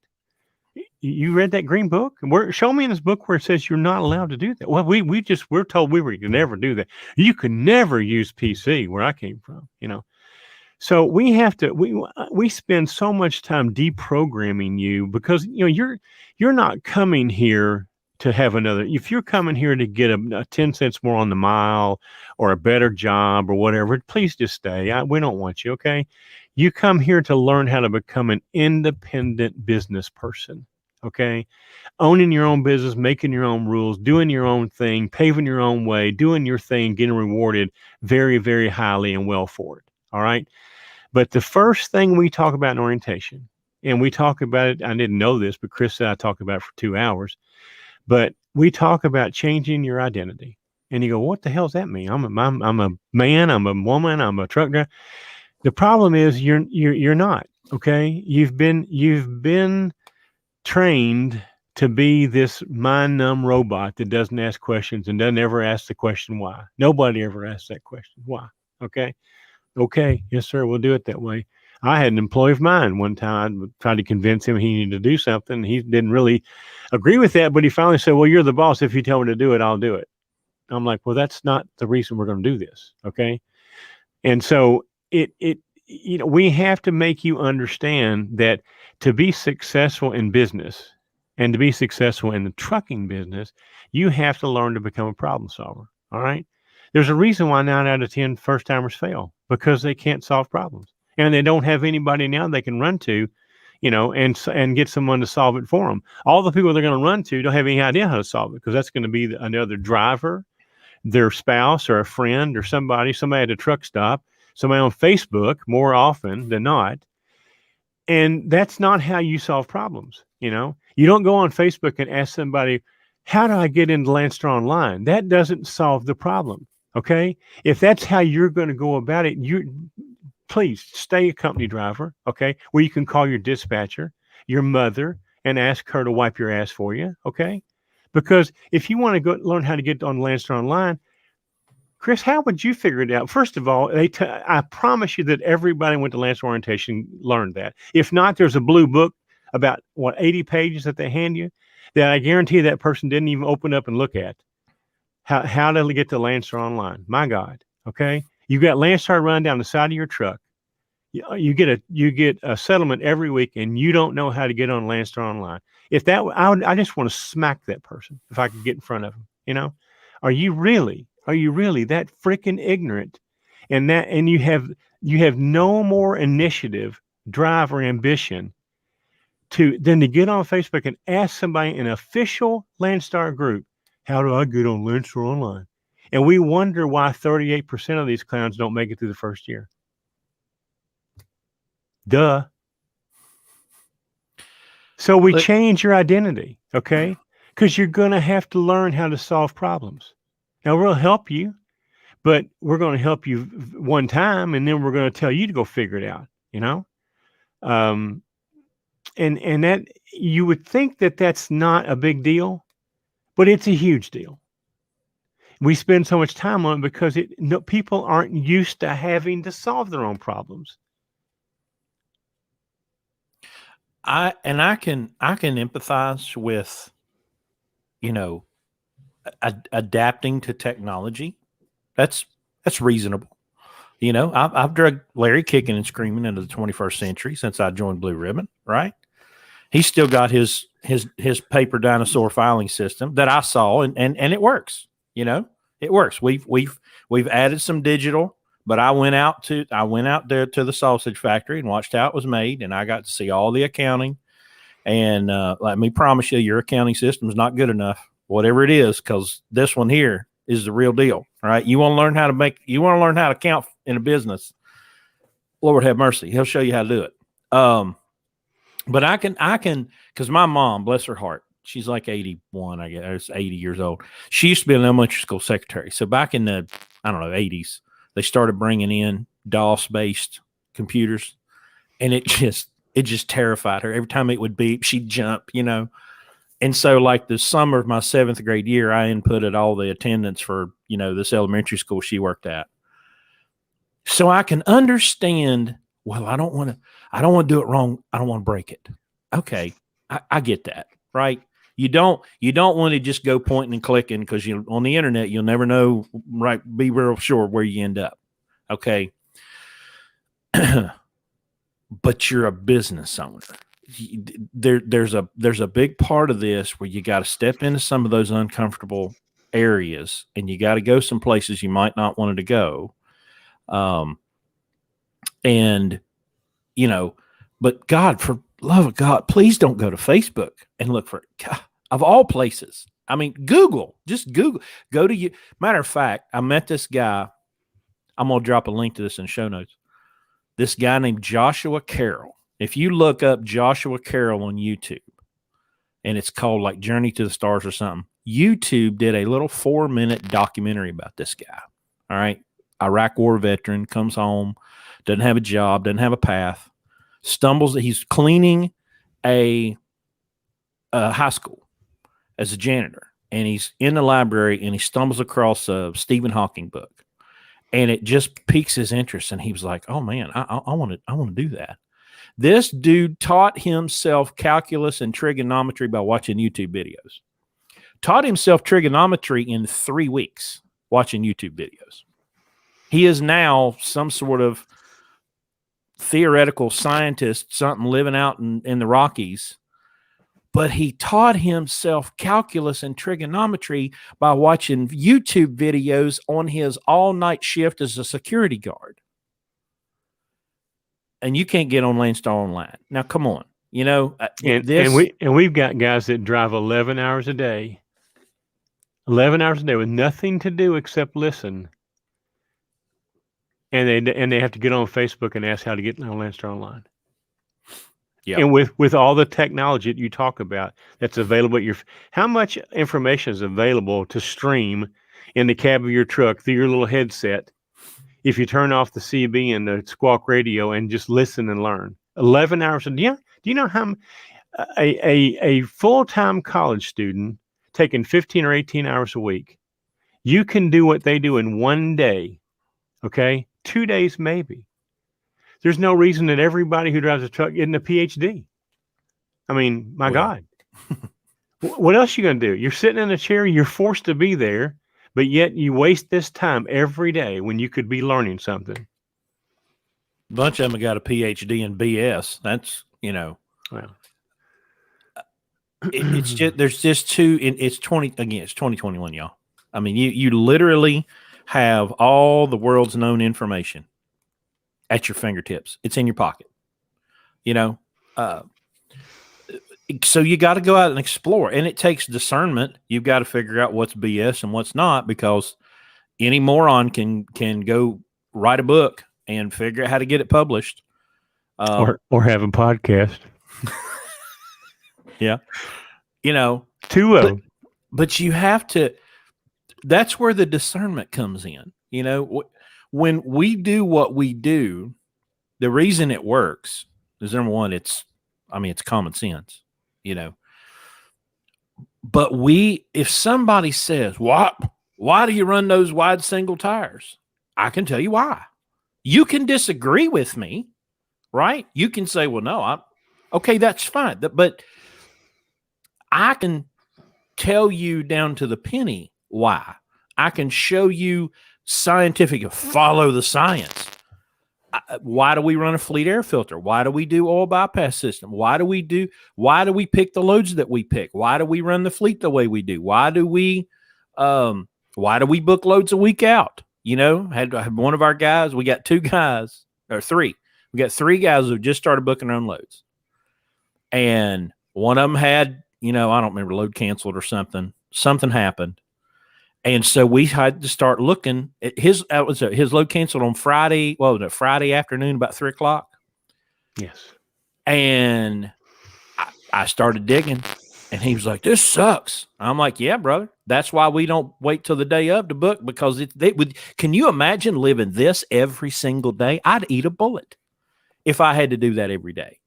You read that green book? Show me in this book where it says you're not allowed to do that. Well, we're told we could never do that. You could never use PC where I came from, So we spend so much time deprogramming you because you're not coming here to have another. If you're coming here to get a 10 cents more on the mile or a better job or whatever, please just stay. We don't want you, okay? You come here to learn how to become an independent business person, okay? Owning your own business, making your own rules, doing your own thing, paving your own way, doing your thing, getting rewarded very, very highly and well for it, all right? But the first thing we talk about in orientation, and we talk about it, I didn't know this, but Chris said I talked about it for 2 hours, but we talk about changing your identity. And you go, what the hell does that mean? I'm a man, I'm a woman, I'm a truck driver. The problem is you're not, okay? You've been trained to be this mind-numb robot that doesn't ask questions and doesn't ever ask the question why. Nobody ever asks that question. Why? Okay. Okay. Yes, sir. We'll do it that way. I had an employee of mine one time. I tried to convince him he needed to do something. He didn't really agree with that, but he finally said, well, you're the boss. If you tell me to do it, I'll do it. I'm like, well, that's not the reason we're going to do this. Okay. And so we have to make you understand that to be successful in business and to be successful in the trucking business, you have to learn to become a problem solver. All right. There's a reason why 9 out of 10 first timers fail, because they can't solve problems and they don't have anybody now they can run to, and get someone to solve it for them. All the people they're going to run to don't have any idea how to solve it, because that's going to be another driver, their spouse or a friend or somebody at a truck stop, somebody on Facebook more often than not. And that's not how you solve problems. You don't go on Facebook and ask somebody, how do I get into Landstar Online? That doesn't solve the problem. Okay. If that's how you're going to go about it, please stay a company driver. Okay. Where you can call your dispatcher, your mother, and ask her to wipe your ass for you. Okay. Because if you want to go learn how to get on Landstar Online, Chris, how would you figure it out? First of all, I promise you that everybody went to Landstar orientation learned that. If not, there's a blue book about 80 pages that they hand you that I guarantee that person didn't even open up and look at. How to get to Landstar Online? My God. Okay, you got Landstar run down the side of your truck. You get a settlement every week, and you don't know how to get on Landstar Online. If that, I just want to smack that person if I could get in front of him. Are you really that freaking ignorant? And you have no more initiative, drive, or ambition than to get on Facebook and ask somebody in an official Landstar group, how do I get on Landstar Online? And we wonder why 38% of these clowns don't make it through the first year. Duh. So we change your identity, okay? Because you're going to have to learn how to solve problems. Now, we'll help you, but we're going to help you one time, and then we're going to tell you to go figure it out, And that you would think that that's not a big deal, but it's a huge deal. We spend so much time on it because people aren't used to having to solve their own problems. I can empathize with adapting to technology, that's reasonable. I've dragged Larry kicking and screaming into the 21st century since I joined Blue Ribbon, right? He's still got his paper dinosaur filing system that I saw, and it works. It works. We've added some digital, but I went out there to the sausage factory and watched how it was made, and I got to see all the accounting. And let me promise you, your accounting system is not good enough, whatever it is, because this one here is the real deal. Right? You want to learn how to count in a business. Lord have mercy, He'll show you how to do it. But I can, because my mom, bless her heart, she's like 81, I guess, 80 years old. She used to be an elementary school secretary. So back in the, 80s, they started bringing in DOS-based computers, and it just terrified her. Every time it would beep, she'd jump, And so like the summer of my 7th grade year, I inputted all the attendance for, this elementary school she worked at. So I can understand, well, I don't want to do it wrong. I don't want to break it. Okay. I get that, right? You don't want to just go pointing and clicking, because on the internet, you'll never know, right? Be real sure where you end up. Okay. But you're a business owner. There's a big part of this where you got to step into some of those uncomfortable areas, and you got to go some places you might not want to go. But God, for love of God, please don't go to Facebook and look for, God, of all places. I mean, just Google, go to you. Matter of fact, I met this guy. I'm going to drop a link to this in show notes. This guy named Joshua Carroll. If you look up Joshua Carroll on YouTube, and it's called like Journey to the Stars or something, YouTube did a little 4-minute documentary about this guy. All right. Iraq war veteran, comes home, doesn't have a job, doesn't have a path, he's cleaning a high school as a janitor, and he's in the library, and he stumbles across a Stephen Hawking book, and it just piques his interest, and he was like, oh man, I want to do that. This dude taught himself calculus and trigonometry by watching YouTube videos. Taught himself trigonometry in 3 weeks watching YouTube videos. He is now some sort of theoretical scientist, something living out in the Rockies. But he taught himself calculus and trigonometry by watching YouTube videos on his all-night shift as a security guard. And you can't get on Landstar Online. Now, come on. And we've got guys that drive 11 hours a day. 11 hours a day with nothing to do except listen. And they have to get on Facebook and ask how to get on Landstar Online. Yeah. And with all the technology that you talk about that's available at how much information is available to stream in the cab of your truck through your little headset if you turn off the CB and the squawk radio and just listen and learn? 11 hours a day. Do you know how a full-time college student taking 15 or 18 hours a week, you can do what they do in 1 day, okay? 2 days maybe. There's no reason that everybody who drives a truck isn't a PhD. I mean, my God. What else are you going to do? You're sitting in a chair, you're forced to be there, but yet you waste this time every day when you could be learning something. A bunch of them got a PhD in BS. That's, well, it's just, there's just two, it's 2021, y'all. I mean, you literally have all the world's known information at your fingertips. It's in your pocket, so you got to go out and explore, and it takes discernment. You've got to figure out what's BS and what's not, because any moron can go write a book and figure out how to get it published, or have a podcast. Yeah, but you have to. That's where the discernment comes in. When we do what we do, the reason it works is, number one, it's common sense, but if somebody says, why do you run those wide single tires? I can tell you why. You can disagree with me, right? You can say, well, no, okay, that's fine. But I can tell you down to the penny why. I can show you scientific, follow the science. Why do we run a fleet air filter? Why do we do oil bypass system? Why do we pick the loads that we pick? Why do we run the fleet the way we do? Why do we book loads a week out? You know, had one of our guys, we got 2 guys or 3. We got 3 guys who just started booking their own loads. And one of them had, I don't remember, load canceled or something. Something happened. And so we had to start looking at his load canceled on Friday. What was it? Friday afternoon, about 3:00. Yes. And I started digging, and he was like, "This sucks." I'm like, "Yeah, brother. That's why we don't wait till the day of to book, because can you imagine living this every single day? I'd eat a bullet if I had to do that every day.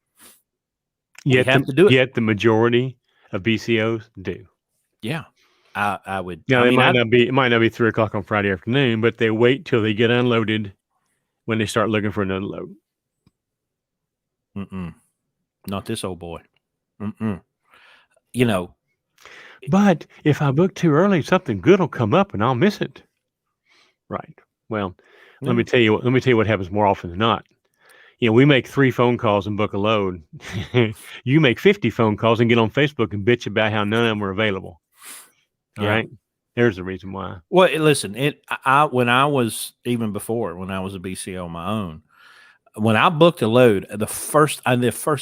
Yet the majority of BCOs do. Yeah. I would. Yeah, it might not be 3:00 on Friday afternoon, but they wait till they get unloaded when they start looking for an unload. Not this old boy. But if I book too early, something good will come up and I'll miss it. Right. Well, let me tell you what happens more often than not. We make 3 phone calls and book a load. You make 50 phone calls and get on Facebook and bitch about how none of them are available. All right. There's the reason why. Well, listen, when I was a BCO on my own, when I booked a load, the first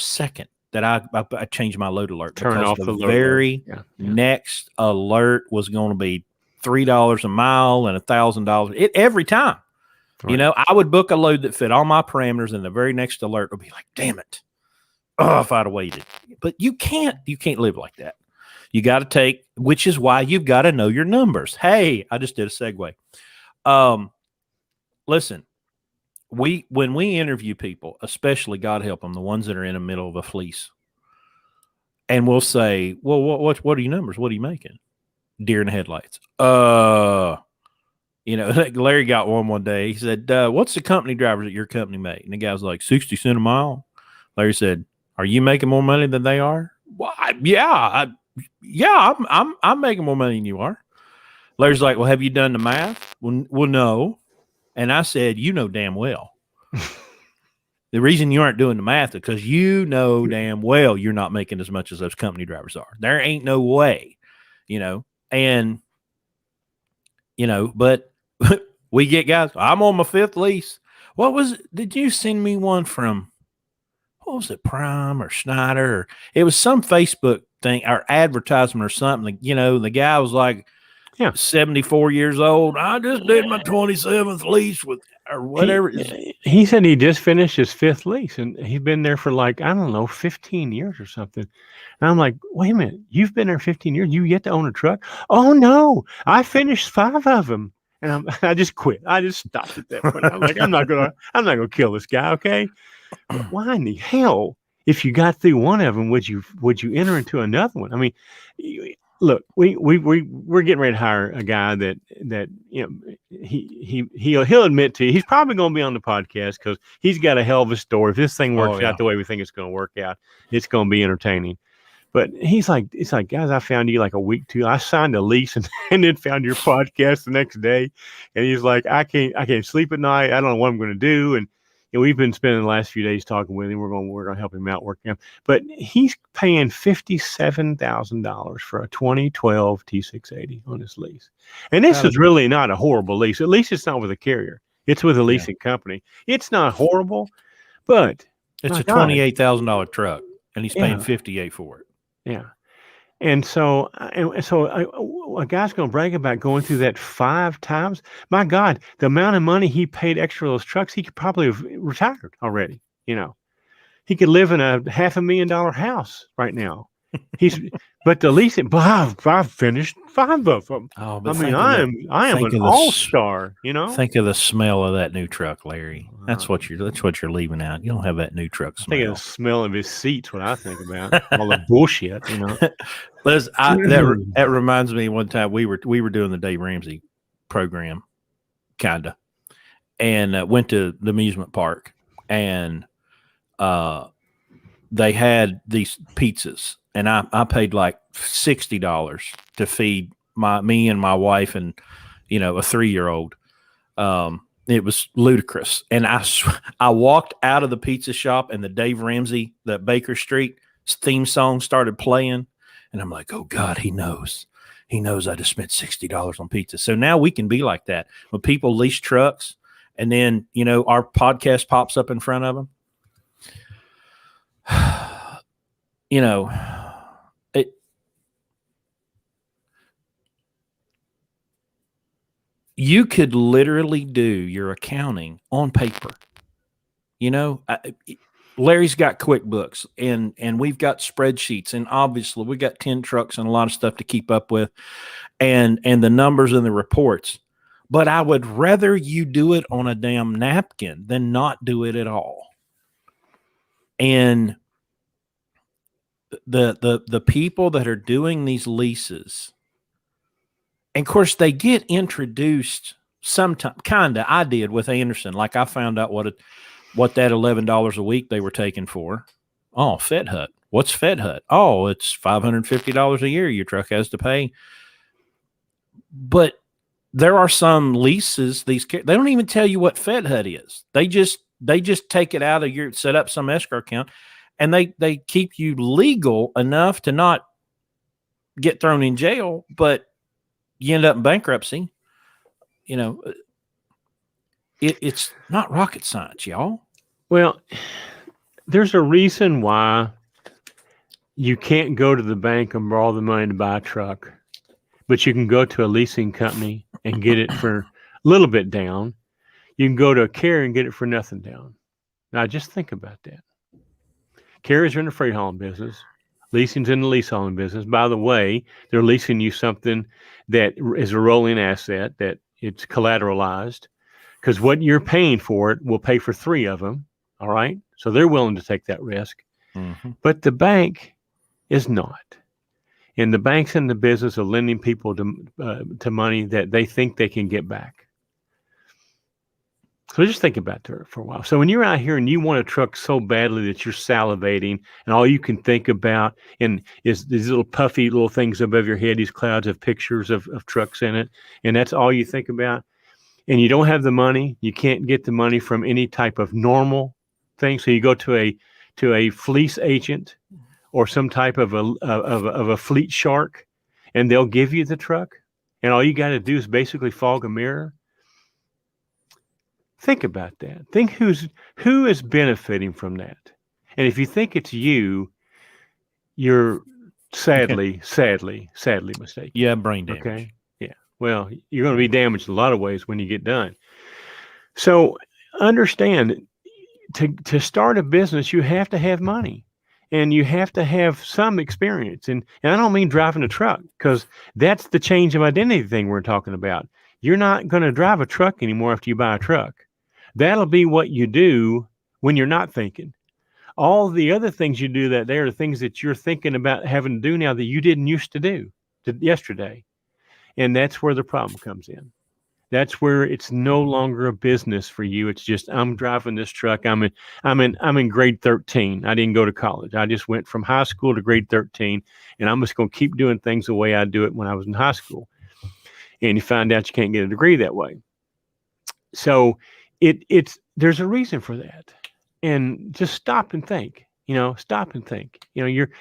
second that I changed my load alert, turn off the very next alert was going to be $3 a mile and $1,000 every time. Right. I would book a load that fit all my parameters, and the very next alert would be like, "Damn it! Oh, if I'd have waited." But you can't live like that. You got to take, which is why you've got to know your numbers. Hey, I just did a segue. Listen, when we interview people, especially, God help them, the ones that are in the middle of a fleece, and we'll say, "Well, what are your numbers? What are you making?" Deer in the headlights. Larry got one day. He said, "What's the company drivers at your company make?" And the guy was like, 60 cents a mile. Larry said, "Are you making more money than they are?" "Well, I'm making more money than you are." Larry's like, "Well, have you done the math?" Well, no. And I said, "You know damn well. The reason you aren't doing the math is because you know damn well you're not making as much as those company drivers are. There ain't no way, but we get guys, I'm on my 5th lease. Did you send me one from, what was it, Prime or Schneider? Or it was some Facebook thing or advertisement or something. The guy was like, 74 years old. "I just did my 27th lease with," or whatever. He said he just finished his 5th lease, and he's been there for 15 years or something. And I'm like, "Wait a minute, you've been there 15 years? You yet to own a truck?" "Oh no, I finished 5 of them." And I just quit. I just stopped at that point. I'm like, I'm not gonna kill this guy, okay? But why in the hell, if you got through one of them, would you enter into another one? I mean, look, we're getting ready to hire a guy that he'll admit to you, he's probably going to be on the podcast because he's got a hell of a story. If this thing works out the way we think it's going to work out, it's going to be entertaining. But it's like, "Guys, I found you like a week too. I signed a lease and then found your podcast the next day." And he's like, I can't sleep at night. I don't know what I'm going to do. And we've been spending the last few days talking with him. We're going to help him out, working him. But he's paying $57,000 for a 2012 T680 on his lease. And this is really not a horrible lease. At least it's not with a carrier. It's with a leasing company. It's not horrible, but it's a $28,000 truck, and he's paying $58,000 for it. Yeah. And so a guy's going to brag about going through that 5 times. My God, the amount of money he paid extra for those trucks, he could probably have retired already. He could live in a $500,000 house right now. But the leasing, I've finished 5 of them. Oh, I mean, I am an all-star. Think of the smell of that new truck, Larry. That's what you're leaving out. You don't have that new truck smell. Think of the smell of his seats. What I think about all the bullshit. Liz, that reminds me. One time we were doing the Dave Ramsey program, kinda, and went to the amusement park, and they had these pizzas. And I paid like $60 to feed me and my wife and, a 3-year-old. It was ludicrous. And I walked out of the pizza shop and the Dave Ramsey, the Baker Street theme song started playing. And I'm like, oh God, he knows. He knows I just spent $60 on pizza. So now we can be like that. When people lease trucks and then, our podcast pops up in front of them, you could literally do your accounting on paper. Larry's got QuickBooks and we've got spreadsheets, and obviously we got 10 trucks and a lot of stuff to keep up with and the numbers and the reports. But I would rather you do it on a damn napkin than not do it at all. And the people that are doing these leases, and of course they get introduced sometime, kinda. I did with Anderson. Like I found out what that $11 a week they were taking for. Oh, Fed Hut. What's Fed Hut? Oh, it's $550 a year your truck has to pay. But there are some leases, they don't even tell you what Fed Hut is. They just take it out of set up some escrow account, and they keep you legal enough to not get thrown in jail, but you end up in bankruptcy. It's not rocket science, y'all. Well, there's a reason why you can't go to the bank and borrow the money to buy a truck, but you can go to a leasing company and get it for a little bit down. You can go to a carrier and get it for nothing down. Now, just think about that. Carriers are in the freight hauling business. Leasing's in the lease hauling business. By the way, they're leasing you something that is a rolling asset, that it's collateralized, because what you're paying for it will pay for 3 of them. All right. So they're willing to take that risk. Mm-hmm. But the bank is not. And the bank's in the business of lending people to money that they think they can get back. So just think about that for a while. So when you're out here and you want a truck so badly that you're salivating and all you can think about is these little puffy little things above your head, these clouds of pictures of trucks in it, and that's all you think about, and you don't have the money, you can't get the money from any type of normal thing. So you go to a fleece agent or some type of a fleet shark, and they'll give you the truck, and all you got to do is basically fog a mirror. Think about that. Think who is benefiting from that. And if you think it's you, you're sadly mistaken. Yeah, brain damage. Okay. Yeah. Well, you're going to be damaged in a lot of ways when you get done. So understand, to start a business, you have to have money. And you have to have some experience. And I don't mean driving a truck, because that's the change of identity thing we're talking about. You're not going to drive a truck anymore after you buy a truck. That'll be what you do when you're not thinking. All the other things you do that day are the things that you're thinking about having to do now that you didn't used to do yesterday. And that's where the problem comes in. That's where it's no longer a business for you. It's just, I'm driving this truck. I'm in grade 13. I didn't go to college. I just went from high school to grade 13, and I'm just going to keep doing things the way I do it when I was in high school. And you find out you can't get a degree that way. So there's a reason for that. And just stop and think. Stop and think. You're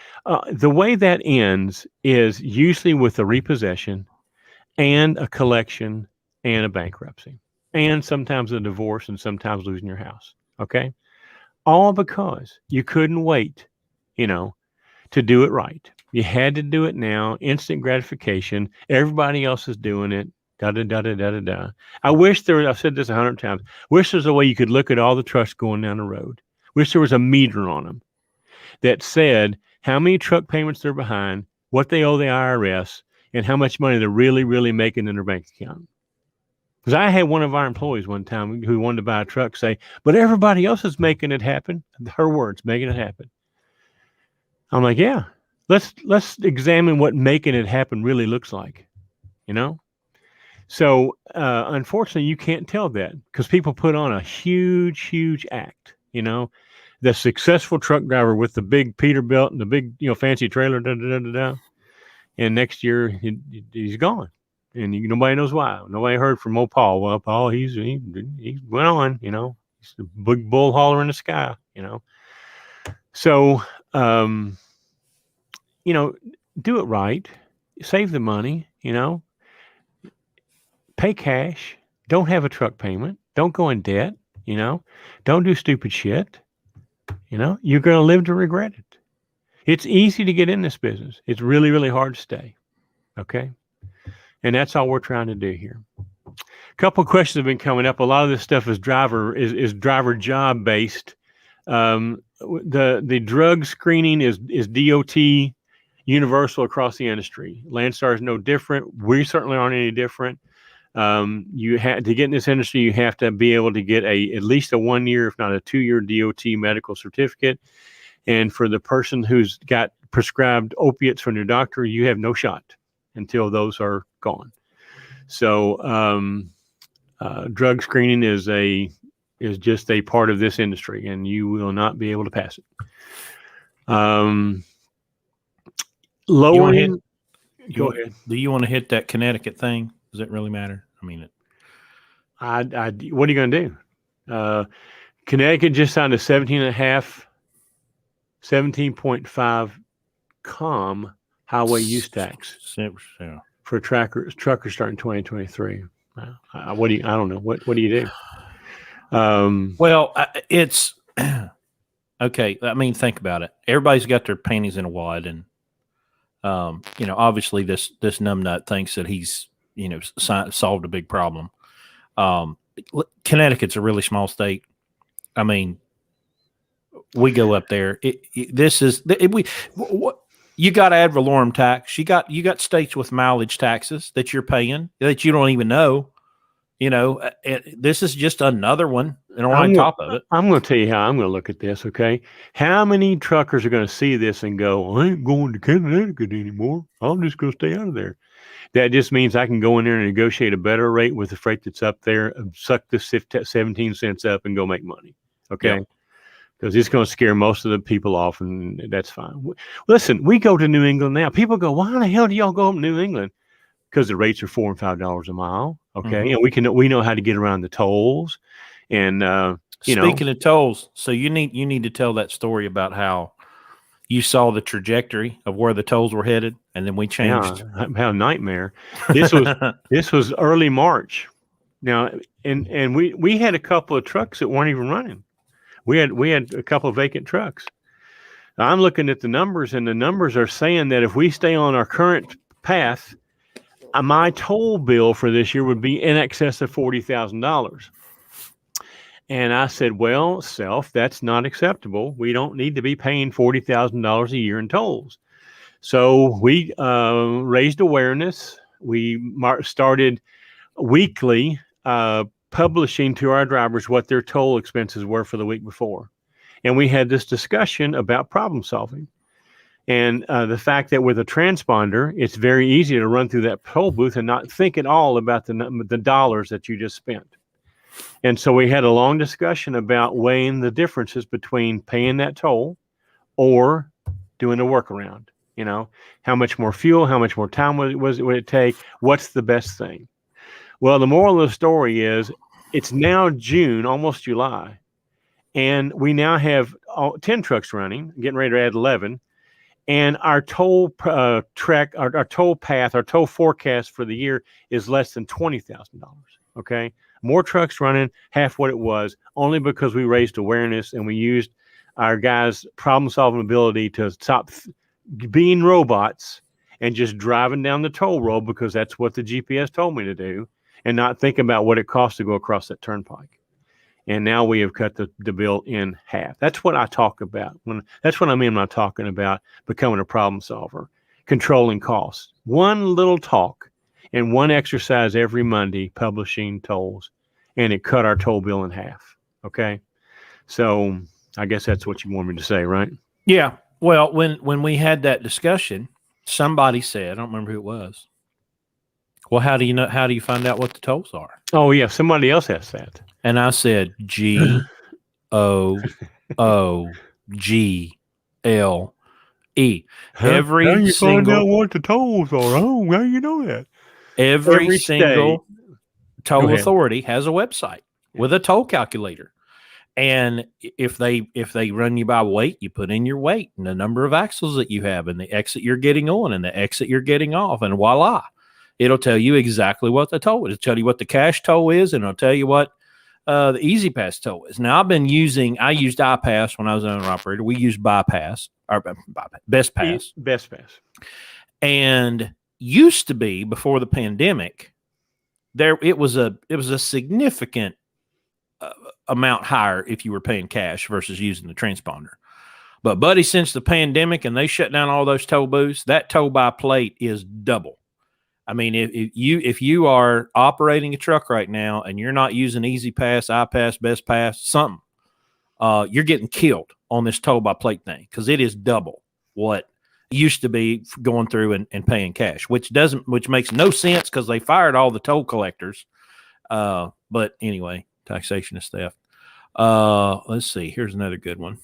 the way that ends is usually with a repossession and a collection and a bankruptcy, and sometimes a divorce, and sometimes losing your house. Okay. All because you couldn't wait, to do it right. You had to do it now, instant gratification. Everybody else is doing it. Da-da-da-da-da-da-da. I've said this 100 times. Wish there's a way you could look at all the trucks going down the road. Wish there was a meter on them that said how many truck payments they're behind, what they owe the IRS, and how much money they're really, really making in their bank account. Because I had one of our employees one time who wanted to buy a truck say, but everybody else is making it happen. Her words, making it happen. I'm like, yeah, let's examine what making it happen really looks like, So unfortunately, you can't tell that, because people put on a huge, huge act. The successful truck driver with the big Peterbilt and the big, fancy trailer, and next year he's gone, and nobody knows why. Nobody heard from old Paul. Well, Paul, he went on. He's the big bull hauler in the sky. So do it right, save the money. Pay cash. Don't have a truck payment. Don't go in debt. Don't do stupid shit. You're going to live to regret it. It's easy to get in this business. It's really, really hard to stay. Okay. And that's all we're trying to do here. A couple of questions have been coming up. A lot of this stuff is driver job based. The drug screening is DOT universal across the industry. Landstar is no different. We certainly aren't any different. You have to get in this industry. You have to be able to get at least a 1 year, if not a 2 year DOT medical certificate. And for the person who's got prescribed opiates from their doctor, you have no shot until those are gone. So drug screening is just a part of this industry, and you will not be able to pass it. Lowering. Go ahead. Do you want to hit that Connecticut thing? Does it really matter? I mean, what are you going to do? Connecticut just signed a 17.5 COM highway use tax for truckers starting 2023. I don't know. What do you do? Well, it's okay. I mean, think about it. Everybody's got their panties in a wad, and obviously this numbnut thinks that he's solved a big problem. Connecticut's a really small state. I mean, we go up there. You got ad valorem tax. You got states with mileage taxes that you're paying that you don't even know. This is just another one on top of it. I'm going to tell you how I'm going to look at this. Okay, how many truckers are going to see this and go, "I ain't going to Connecticut anymore. I'm just going to stay out of there." That just means I can go in there and negotiate a better rate with the freight that's up there, suck the 17 cents up, and go make money. Okay. Yep. Because it's going to scare most of the people off, and that's fine. Listen, we go to New England now. People go, "Why the hell do y'all go up to New England?" Because the rates are $4 and $5 a mile. Okay, and we know how to get around the tolls. And speaking of tolls, so you need to tell that story about how you saw the trajectory of where the tolls were headed, and then we changed. Yeah, how nightmare! This was early March. Now, and we had a couple of trucks that weren't even running. We had a couple of vacant trucks. Now, I'm looking at the numbers, and the numbers are saying that if we stay on our current path, my toll bill for this year would be in excess of $40,000. And I said, well, that's not acceptable. We don't need to be paying $40,000 a year in tolls. So we raised awareness. We started weekly publishing to our drivers what their toll expenses were for the week before. And we had this discussion about problem solving. And the fact that with a transponder, it's very easy to run through that toll booth and not think at all about the dollars that you just spent. And so we had a long discussion about weighing the differences between paying that toll or doing a workaround. How much more fuel, how much more time would it take? What's the best thing? Well, the moral of the story is it's now June, almost July, and we now have 10 trucks running, getting ready to add 11. And our toll track, our toll path, our toll forecast for the year is less than $20,000. Okay, more trucks running, half what it was, only because we raised awareness and we used our guys' problem-solving ability to stop being robots and just driving down the toll road because that's what the GPS told me to do, and not think about what it costs to go across that turnpike. And now we have cut the bill in half. That's what I talk about. That's what I mean when I'm talking about becoming a problem solver, controlling costs. One little talk and one exercise every Monday, publishing tolls, and it cut our toll bill in half. Okay, so I guess that's what you want me to say, right? Yeah. Well, when we had that discussion, somebody said, I don't remember who it was. Well, how do you find out what the tolls are? Oh yeah, somebody else asked that. And I said, GOOGL. E. Huh? How Every you find out single what the tolls are? Oh, how you know that? every Every state. single Go toll ahead. authority has a website Yeah. with a toll calculator. And if they run you by weight, you put in your weight and the number of axles that you have and the exit you're getting on and the exit you're getting off, and voila, it'll tell you exactly what the toll is. It'll tell you what the cash toll is, and it'll tell you what the Easy Pass toll is. Now, I used iPass when I was an owner operator. We used Bypass or Best Pass, Best Pass. and used to be before the pandemic. It was a significant amount higher if you were paying cash versus using the transponder. But buddy, since the pandemic and they shut down all those toll booths, that toll by plate is double. I mean, if you are operating a truck right now and you're not using Easy Pass, iPass, Best Pass, something, you're getting killed on this toll by plate thing because it is double what used to be going through and paying cash, which makes no sense because they fired all the toll collectors. But anyway, taxation is theft. Let's see. Here's another good one.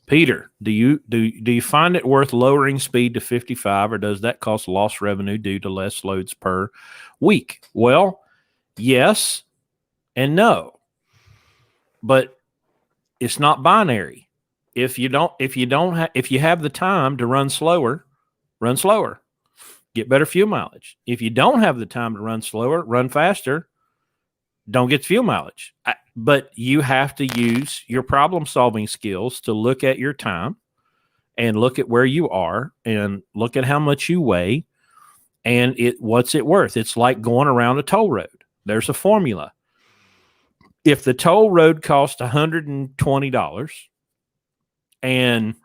Peter, do you find it worth lowering speed to 55, or does that cost lost revenue due to less loads per week? Well, yes and no, but it's not binary. If you have the time to run slower, get better fuel mileage. If you don't have the time to run slower, run faster, don't get fuel mileage. But you have to use your problem solving skills to look at your time and look at where you are and look at how much you weigh and what's it worth. It's like going around a toll road. There's a formula. If the toll road costs $120 and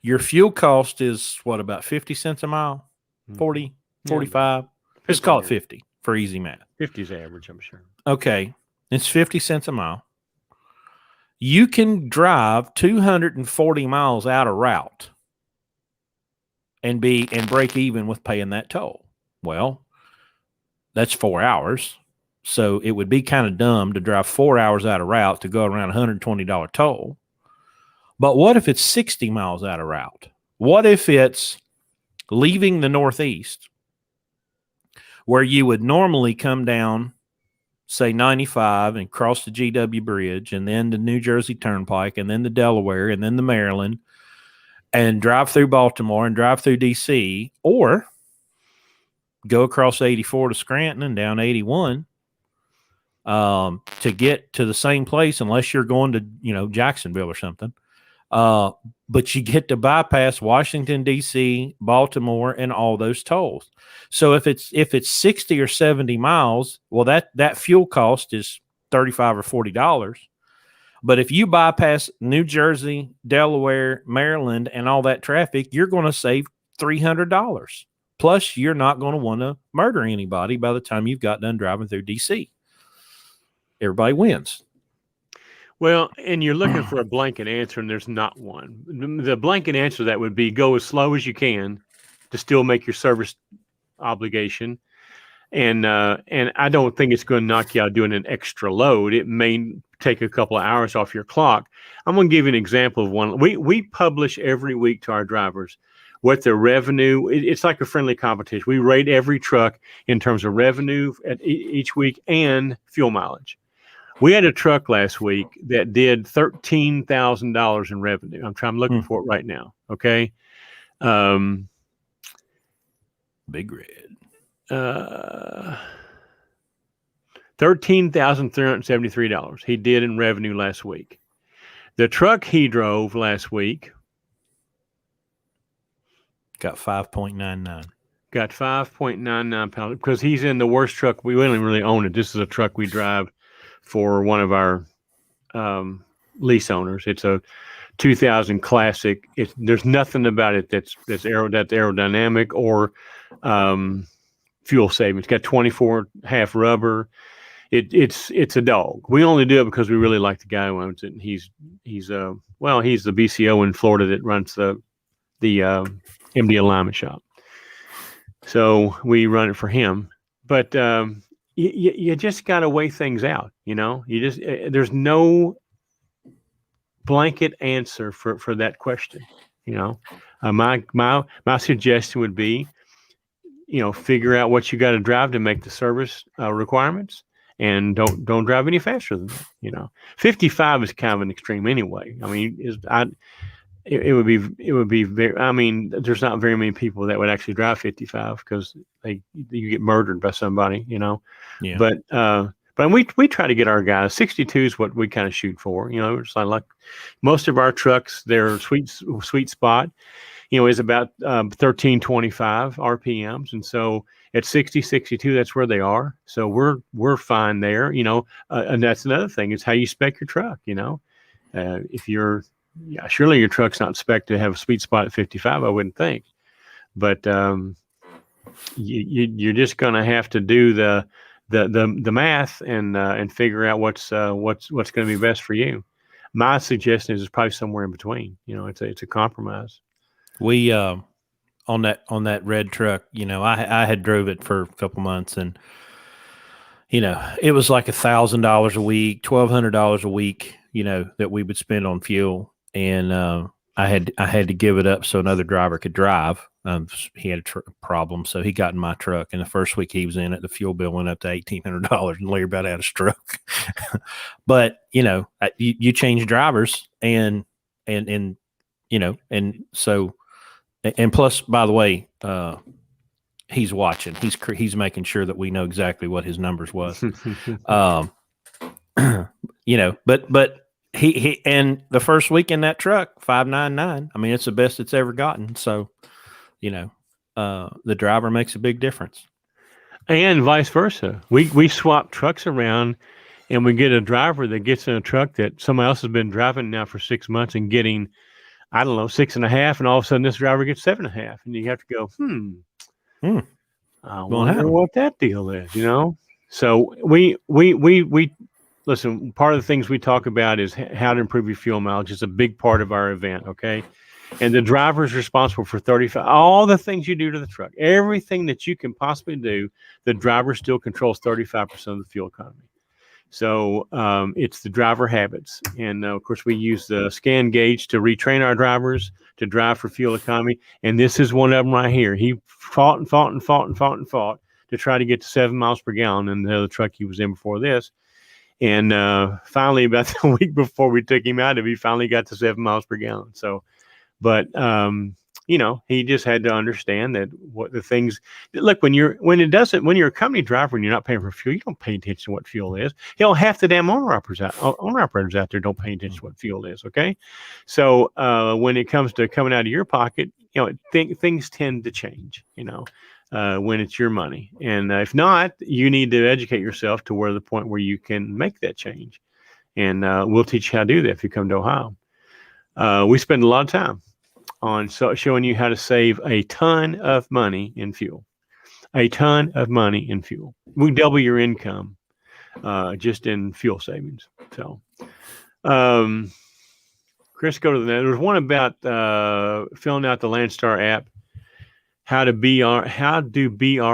your fuel cost is about 50 cents a mile, 40, 45, let's call it 50 for easy math. 50 is average, I'm sure. Okay. It's 50 cents a mile. You can drive 240 miles out of route and break even with paying that toll. Well, that's 4 hours. So it would be kind of dumb to drive 4 hours out of route to go around $120 toll. But what if it's 60 miles out of route? What if it's leaving the Northeast where you would normally come down, say 95 and cross the GW Bridge and then the New Jersey Turnpike and then the Delaware and then the Maryland and drive through Baltimore and drive through DC, or go across 84 to Scranton and down 81 to get to the same place, unless you're going to, Jacksonville or something. But you get to bypass Washington, D.C., Baltimore, and all those tolls. So if it's 60 or 70 miles, well, that fuel cost is $35 or $40. But if you bypass New Jersey, Delaware, Maryland, and all that traffic, you're going to save $300. Plus, you're not going to want to murder anybody by the time you've got done driving through D.C. Everybody wins. Well, and you're looking for a blanket answer, and there's not one. The blanket answer to that would be go as slow as you can to still make your service obligation. And I don't think it's going to knock you out doing an extra load. It may take a couple of hours off your clock. I'm going to give you an example of one. We publish every week to our drivers what their revenue. It's like a friendly competition. We rate every truck in terms of revenue at each week and fuel mileage. We had a truck last week that did $13,000 in revenue. I'm looking for it right now. Okay. Big Red. $13,373 he did in revenue last week. The truck he drove last week got 5.99. Got 5.99 pounds because he's in the worst truck. We don't really own it. This is a truck we drive for one of our lease owners. It's a 2000 Classic. There's nothing about it that's aerodynamic or fuel saving. It's got 24 half rubber. It's a dog. We only do it because we really like the guy who owns it. And he's the BCO in Florida that runs the MD alignment shop. So we run it for him. But you just got to weigh things out. There's no blanket answer for that question. My suggestion would be, figure out what you got to drive to make the service requirements, and don't drive any faster than that. 55 is kind of an extreme anyway. I mean, it would be very. I mean, there's not very many people that would actually drive 55 because you get murdered by somebody. Yeah. But we try to get our guys. 62 is what we kind of shoot for. It's like most of our trucks, their sweet spot, is about 1325 RPMs, and so at 60, 62, that's where they are. So we're fine there. And that's another thing is how you spec your truck. If you're surely your truck's not spec to have a sweet spot at 55, I wouldn't think, but you're just going to have to do the math and figure out what's going to be best for you. My suggestion is probably somewhere in between. It's a compromise. We on that red truck, I had drove it for a couple months, and it was like $1,000 a week, $1,200 a week, that we would spend on fuel, and I had to give it up so another driver could drive. He had a problem, so he got in my truck, and the first week he was in it, the fuel bill went up to $1,800, and Larry about had a stroke. But you change drivers, and so. And plus, by the way, he's watching. He's making sure that we know exactly what his numbers was. But he and the first week in that truck, 599. I mean, it's the best it's ever gotten. So, the driver makes a big difference. And vice versa. We swap trucks around, and we get a driver that gets in a truck that somebody else has been driving now for 6 months and getting, I don't know, 6.5, and all of a sudden this driver gets 7.5, and you have to go, I wonder what that deal is, So we listen. Part of the things we talk about is how to improve your fuel mileage. It's a big part of our event, okay? And the driver is responsible for 35. All the things you do to the truck, everything that you can possibly do, the driver still controls 35% of the fuel economy. So it's the driver habits. And of course, we use the scan gauge to retrain our drivers to drive for fuel economy. And this is one of them right here. He fought to try to get to 7 miles per gallon in the other truck he was in before this. And finally, about the week before we took him out of, he finally got to 7 miles per gallon. So, but he just had to understand that what the things look when you're a company driver and you're not paying for fuel, you don't pay attention to what fuel is. Half the damn owner operators out there don't pay attention to what fuel is. Okay, so when it comes to coming out of your pocket, things tend to change. When it's your money, and if not, you need to educate yourself to where the point where you can make that change, and we'll teach you how to do that if you come to Ohio. We spend a lot of time on showing you how to save a ton of money in fuel. We double your income just in fuel savings. So, Chris, go to the next. There's one about filling out the Landstar app. How do BR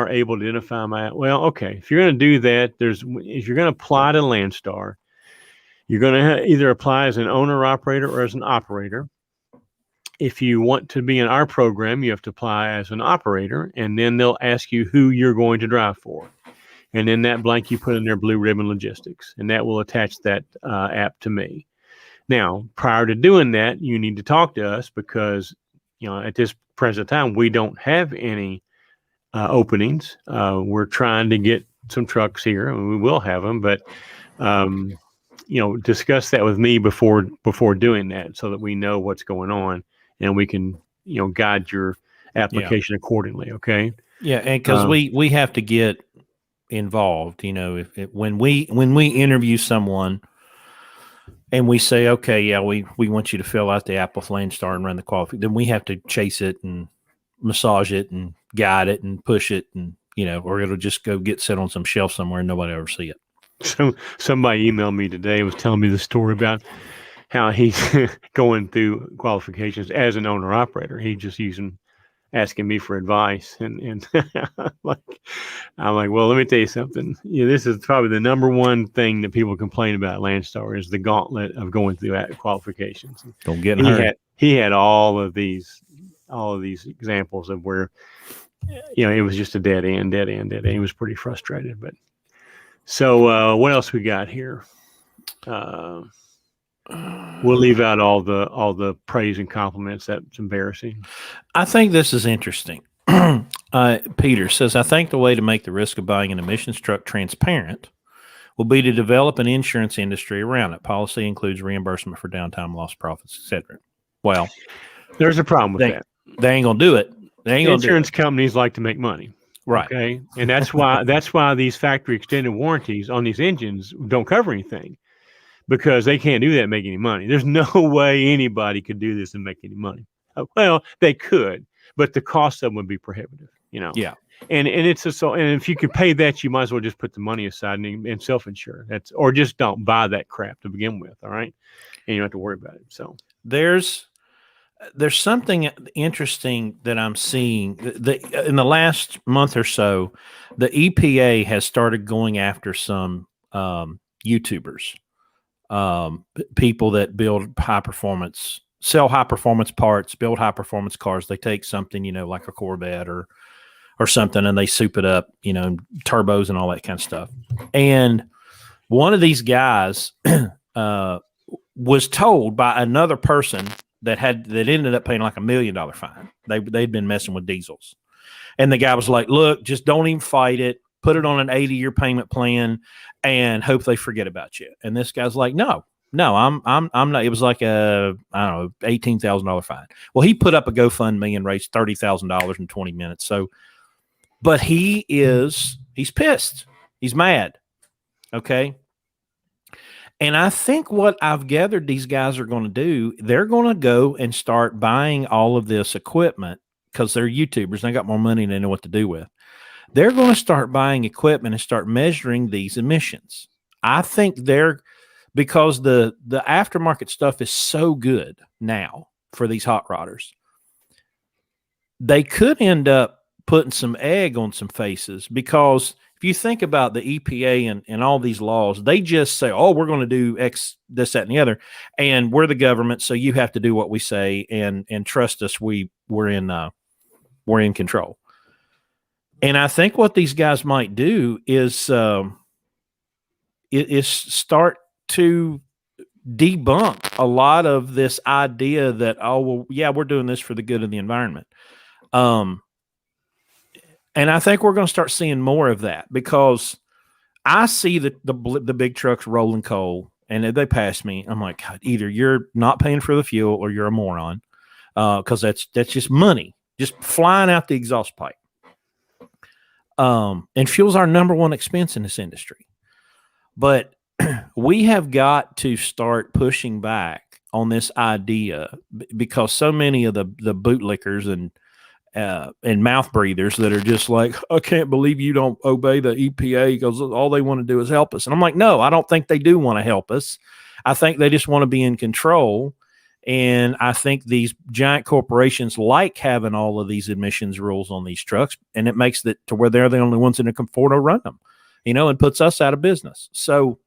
able to identify my? Well, okay. If you're going to do that, if you're going to apply to Landstar, you're going to either apply as an owner operator or as an operator. If you want to be in our program, you have to apply as an operator, and then they'll ask you who you're going to drive for. And in that blank, you put in their Blue Ribbon Logistics, and that will attach that app to me. Now, prior to doing that, you need to talk to us because, at this present time, we don't have any openings. We're trying to get some trucks here, and we will have them, but discuss that with me before doing that so that we know what's going on and we can, guide your application accordingly. Okay. Yeah. And cause we have to get involved, when we interview someone and we say, okay, yeah, we want you to fill out the app with Landstar and run the qualification, then we have to chase it and massage it and guide it and push it and, or it'll just go get set on some shelf somewhere and nobody ever see it. So somebody emailed me today, was telling me the story about how he's going through qualifications as an owner operator. He just asking me for advice. And I'm like, well, let me tell you something. This is probably the number one thing that people complain about Landstar is the gauntlet of going through qualifications. Don't get hurt. he had all of these examples of where, it was just a dead end. He was pretty frustrated. But so what else we got here? We'll leave out all the praise and compliments. That's embarrassing. I think this is interesting. Peter says, I think the way to make the risk of buying an emissions truck transparent will be to develop an insurance industry around it. Policy includes reimbursement for downtime, lost profits, etc. Well, there's a problem with that. They ain't gonna do it. Insurance companies like to make money, right? Okay, and that's why these factory extended warranties on these engines don't cover anything, because they can't do that and make any money. There's no way anybody could do this and make any money. Well, they could, but the cost of them would be prohibitive. Yeah. And it's and if you could pay that, you might as well just put the money aside and self-insure. Or just don't buy that crap to begin with. All right, and you don't have to worry about it. So there's something interesting that I'm seeing. In the last month or so, the EPA has started going after some YouTubers, people that build sell high performance parts, build high performance cars. They take something, like a Corvette or something, and they soup it up, turbos and all that kind of stuff. And one of these guys was told by another person that ended up paying like $1 million fine. They'd been messing with diesels. And the guy was like, look, just don't even fight it. Put it on an 80-year payment plan and hope they forget about you. And this guy's like, no, I'm not. It was like $18,000 fine. Well, he put up a GoFundMe and raised $30,000 in 20 minutes. So, but he's pissed. He's mad. Okay. And I think what I've gathered these guys are going to do, they're going to go and start buying all of this equipment because they're YouTubers. They got more money than they know what to do with. They're going to start buying equipment and start measuring these emissions. I think because the aftermarket stuff is so good now for these hot rodders, they could end up putting some egg on some faces, because if you think about the EPA and all these laws, they just say, oh, we're going to do X, this, that, and the other. And we're the government, so you have to do what we say and trust us. We're in control. And I think what these guys might do is start to debunk a lot of this idea that, oh, well, yeah, we're doing this for the good of the environment. And I think we're going to start seeing more of that, because I see the big trucks rolling coal, and if they pass me, I'm like, God, either you're not paying for the fuel or you're a moron, because that's just money just flying out the exhaust pipe. And fuel's our number one expense in this industry. But we have got to start pushing back on this idea, because so many of the bootlickers and mouth breathers that are just like, I can't believe you don't obey the EPA because all they want to do is help us. And I'm like, no, I don't think they do want to help us. I think they just want to be in control. And I think these giant corporations like having all of these emissions rules on these trucks, and it makes it to where they're the only ones that can afford to run them, and puts us out of business. So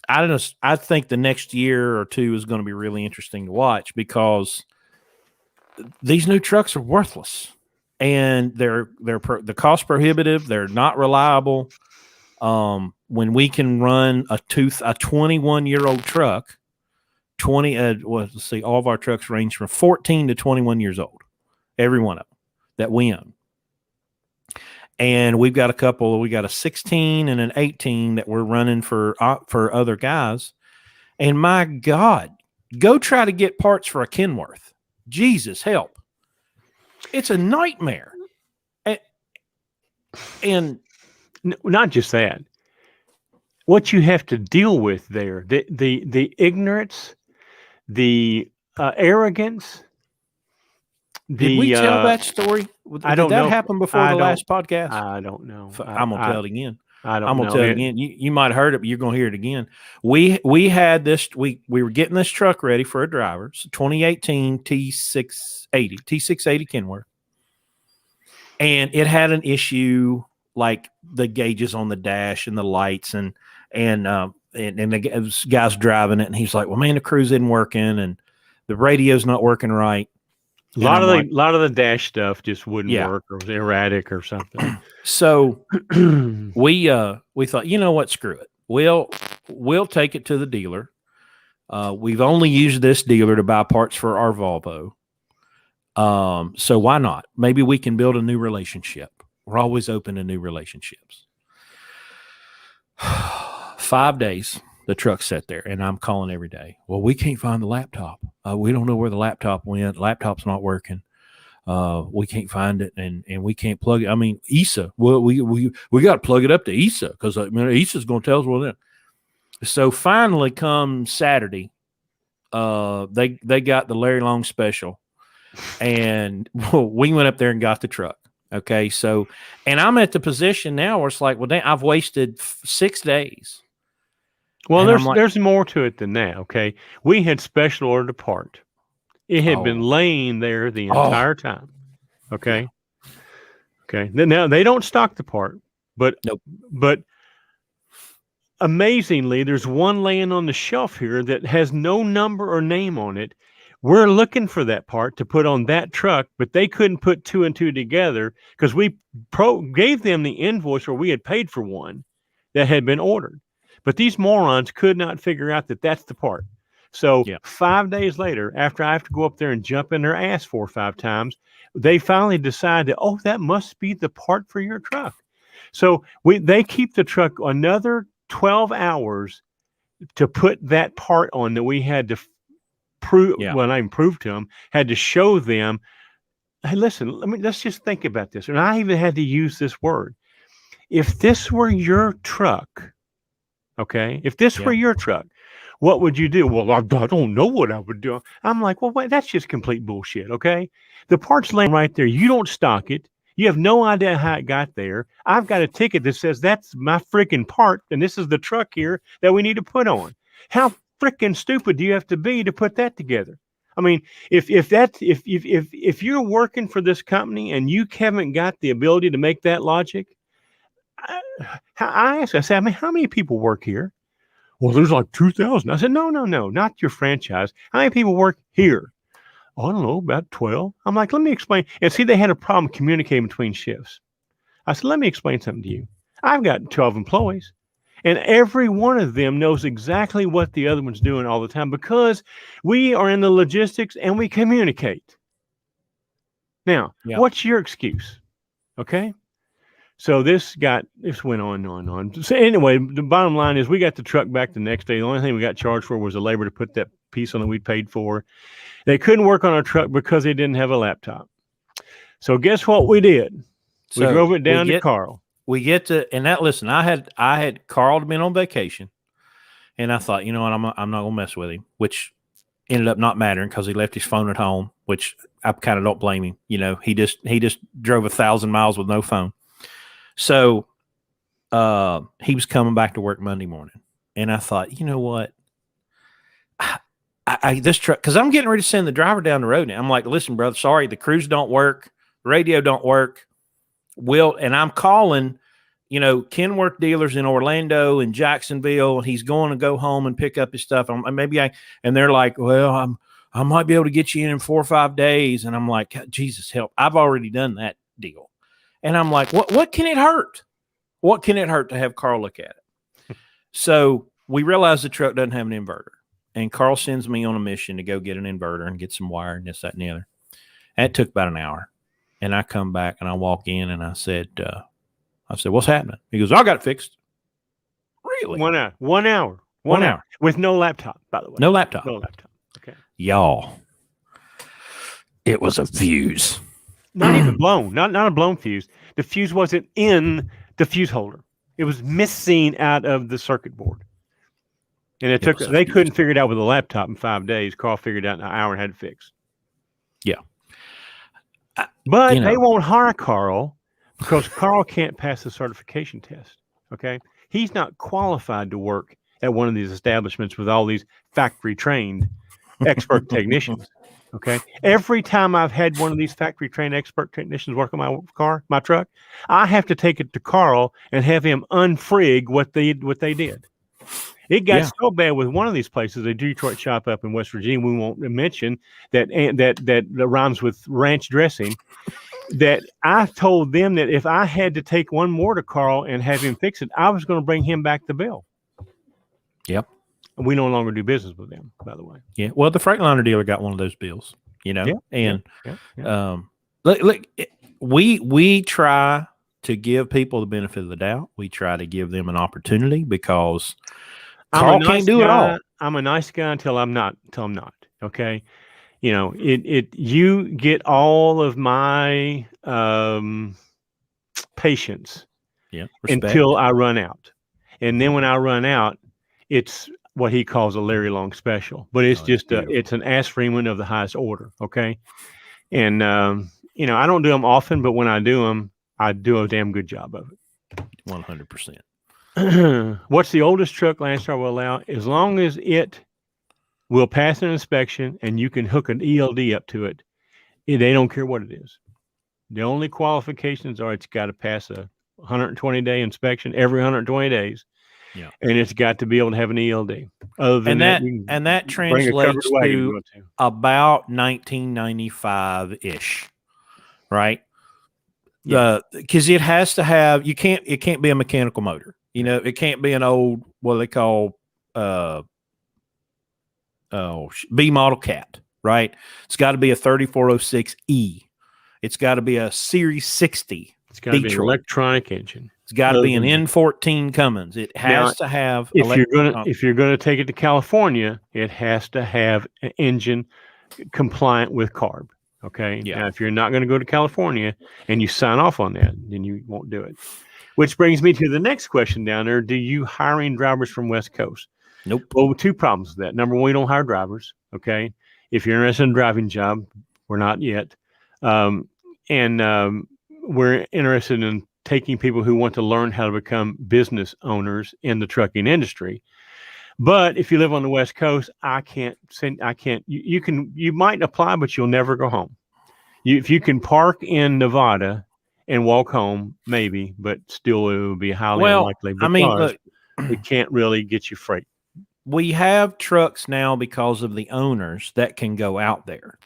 I think the next year or two is going to be really interesting to watch, because these new trucks are worthless. And they're the cost prohibitive. They're not reliable. When we can run a 21-year-old truck, let's see, all of our trucks range from 14 to 21 years old, every one of them that we own. And we've got we got a 16 and an 18 that we're running for other guys. And my God, go try to get parts for a Kenworth. Jesus help. It's a nightmare. And not just that, what you have to deal with there, the ignorance, the arrogance. Did we tell that story? I don't know. Did that happen before the last podcast? I don't know. I'm going to tell it again. I'm going to tell it again. You might have heard it, but you're going to hear it again. We had this, we were getting this truck ready for a driver. It's a 2018 T680 Kenworth. And it had an issue, like the gauges on the dash and the lights, and the guy's driving it, and he's like, well, man, the cruise isn't working. And the radio's not working right. A lot of the dash stuff just wouldn't Yeah. work or was erratic or something. So we thought, you know what, screw it. We'll take it to the dealer. We've only used this dealer to buy parts for our Volvo. So why not? Maybe we can build a new relationship. We're always open to new relationships. 5 days, the truck sat there, and I'm calling every day. Well, we can't find the laptop. We don't know where the laptop went. Laptop's not working. We can't find it, and we can't plug it. I mean, ESA. Well, we got to plug it up to ESA because ESA's going to tell us well then. So finally, come Saturday, they got the Larry Long special, and we went up there and got the truck. Okay, so and I'm at the position now where it's like, well, dang, I've wasted 6 days. Well, there's more to it than that. Okay, we had special ordered a part. It had been laying there the entire time. Okay. Yeah. Okay. Now they don't stock the part, but nope. But amazingly, there's one laying on the shelf here that has no number or name on it. We're looking for that part to put on that truck, but they couldn't put 2 and 2 together because we gave them the invoice where we had paid for one that had been ordered. But these morons could not figure out that that's the part. So 5 days later, after I have to go up there and jump in their ass 4 or 5 times, they finally decided, oh, that must be the part for your truck. So they keep the truck another 12 hours to put that part on that we had to prove. Yeah. Well, not even prove to them, had to show them, hey, listen, let's just think about this. And I even had to use this word. If this were your truck, okay, if this were your truck, what would you do? Well, I don't know what I would do. I'm like, well, wait, that's just complete bullshit, okay? The part's laying right there. You don't stock it. You have no idea how it got there. I've got a ticket that says that's my freaking part, and this is the truck here that we need to put on. How freaking stupid do you have to be to put that together? I mean, if you're working for this company and you haven't got the ability to make that logic, I said, I mean, how many people work here? Well, there's like 2,000. I said, no, not your franchise. How many people work here? Oh, I don't know, about 12. I'm like, let me explain. And see, they had a problem communicating between shifts. I said, let me explain something to you. I've got 12 employees, and every one of them knows exactly what the other one's doing all the time because we are in the logistics and we communicate. Now, what's your excuse? Okay. So this went on and on and on. So anyway, the bottom line is we got the truck back the next day. The only thing we got charged for was the labor to put that piece on that we paid for. They couldn't work on our truck because they didn't have a laptop. So guess what we did? We drove it down to Carl. We get to, and that, listen, I had Carl been on vacation, and I thought, you know what, I'm not going to mess with him, which ended up not mattering because he left his phone at home, which I kind of don't blame him. You know, he just drove 1,000 miles with no phone. So he was coming back to work Monday morning, and I thought, you know what, this truck, because I'm getting ready to send the driver down the road now. I'm like, listen, brother, sorry, the crews don't work, the radio don't work. And I'm calling, Kenworth dealers in Orlando and Jacksonville, and he's going to go home and pick up his stuff. And they're like, well, I might be able to get you in 4 or 5 days. And I'm like, Jesus help, I've already done that deal. And I'm like, what can it hurt? What can it hurt to have Carl look at it? So we realize the truck doesn't have an inverter. And Carl sends me on a mission to go get an inverter and get some wire and this, that, and the other. And it took about an hour. And I come back and I walk in and I said, what's happening? He goes, I got it fixed. Really? 1 hour. 1 hour. 1 hour. With no laptop, by the way. No laptop. No laptop. Okay. Y'all, it was a fuse. Not even blown. Not a blown fuse. The fuse wasn't in the fuse holder. It was missing out of the circuit board. And they couldn't figure it out with a laptop in 5 days. Carl figured it out in an hour and had it fixed. Yeah. But they won't hire Carl because Carl can't pass the certification test. Okay. He's not qualified to work at one of these establishments with all these factory trained expert technicians. Okay. Every time I've had one of these factory trained expert technicians work on my truck, I have to take it to Carl and have him unfrig what they did. It got Yeah. so bad with one of these places, a Detroit shop up in West Virginia, we won't mention, that rhymes with ranch dressing, that I told them that if I had to take one more to Carl and have him fix it, I was going to bring him back the bill. Yep. And we no longer do business with them, by the way. Yeah. Well, the Freightliner dealer got one of those bills, Yeah. and Yeah. look, we try to give people the benefit of the doubt. We try to give them an opportunity because Carl can't do it all. I'm a nice guy until I'm not. Okay. You get all of my patience Yeah. Respect. until I run out. And then when I run out, it's what he calls a Larry Long special, but it's it's an Ass Freeman of the highest order. Okay. And, I don't do them often, but when I do them, I do a damn good job of it. 100%. What's the oldest truck Landstar will allow? As long as it will pass an inspection and you can hook an ELD up to it, they don't care what it is. The only qualifications are it's got to pass a 120-day inspection every 120 days. Yeah. And it's got to be able to have an ELD. Other than that translates to about 1995-ish, right? Yeah. Because it has to have, it can't be a mechanical motor. It can't be an old, what they call B model cat, right? It's got to be a 3406E. It's got to be a Series 60. It's got to be an electronic engine. It's got to be an N14 Cummins. It has to have. If you're gonna take it to California, it has to have an engine compliant with CARB. Okay. Yeah. Now, if you're not going to go to California and you sign off on that, then you won't do it. Which brings me to the next question down there. Do you hiring drivers from West Coast? Nope. Well, two problems with that. Number one, we don't hire drivers. Okay. If you're interested in a driving job, we're not yet. We're interested in taking people who want to learn how to become business owners in the trucking industry. But if you live on the West Coast, you might apply, but you'll never go home. If you can park in Nevada and walk home, maybe, but still it would be highly unlikely because we can't really get you freight. We have trucks now because of the owners that can go out there.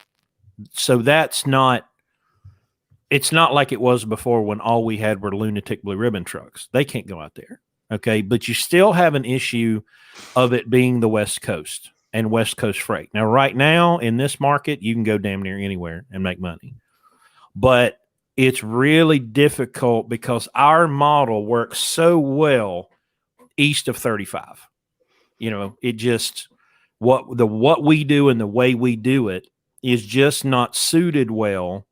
So it's not like it was before when all we had were lunatic blue ribbon trucks. They can't go out there. Okay. But you still have an issue of it being the West Coast and West Coast freight. Now, right now in this market, you can go damn near anywhere and make money. But it's really difficult because our model works so well east of 35. It just, what we do and the way we do it is just not suited well